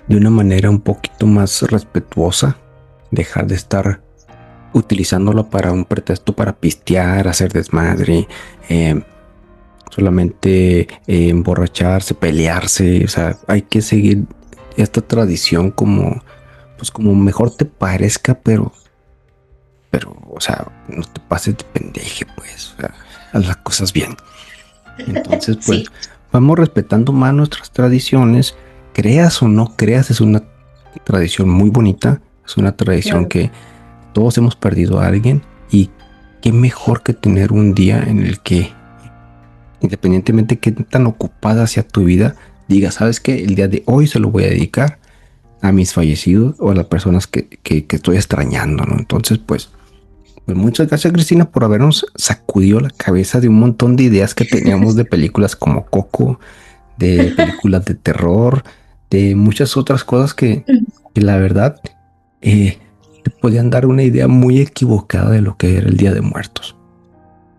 de una manera un poquito más respetuosa, dejar de estar utilizándolo para un pretexto para pistear, hacer desmadre, eh, solamente emborracharse, pelearse, o sea, hay que seguir esta tradición como, pues como mejor te parezca, o sea, no te pases de pendeje, pues, o sea, haz las cosas bien. Entonces, pues, Sí, vamos respetando más nuestras tradiciones, creas o no creas, es una tradición muy bonita, es una tradición claro. que todos hemos perdido a alguien y qué mejor que tener un día en el que, independientemente de qué tan ocupada sea tu vida, digas, ¿sabes qué? El día de hoy se lo voy a dedicar a mis fallecidos o a las personas que estoy extrañando, ¿no? Entonces, pues muchas gracias, Cristina, por habernos sacudido la cabeza de un montón de ideas que teníamos de películas como Coco, de películas de terror, de muchas otras cosas que la verdad te podían dar una idea muy equivocada de lo que era el Día de Muertos.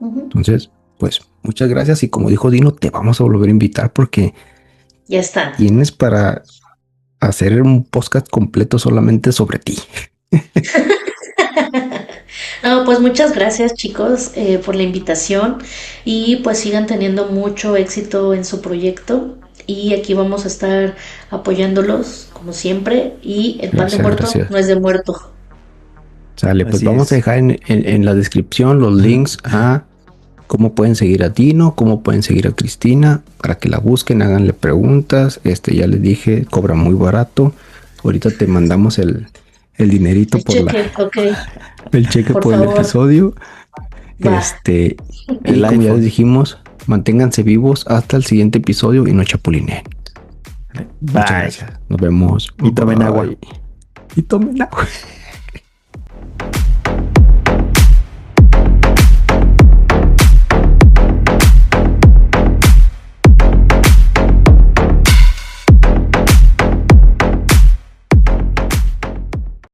Ujú. Entonces, pues muchas gracias y como dijo Dino, te vamos a volver a invitar porque Ya está. tienes para hacer un podcast completo solamente sobre ti. No, pues muchas gracias chicos por la invitación y pues sigan teniendo mucho éxito en su proyecto y aquí vamos a estar apoyándolos como siempre y el pan de Gracias, muerto no gracias. es de muerto. Sale, pues Así vamos a es. dejar en la descripción los Ajá. links a cómo pueden seguir a Dino, cómo pueden seguir a Cristina, para que la busquen, háganle preguntas. Ya les dije, cobra muy barato. Ahorita te mandamos el dinerito el cheque, el cheque por el episodio. Va. Y como ya les dijimos, manténganse vivos hasta el siguiente episodio y no chapulineen. Muchas gracias. Nos vemos. Y tomen agua. Y tomen agua.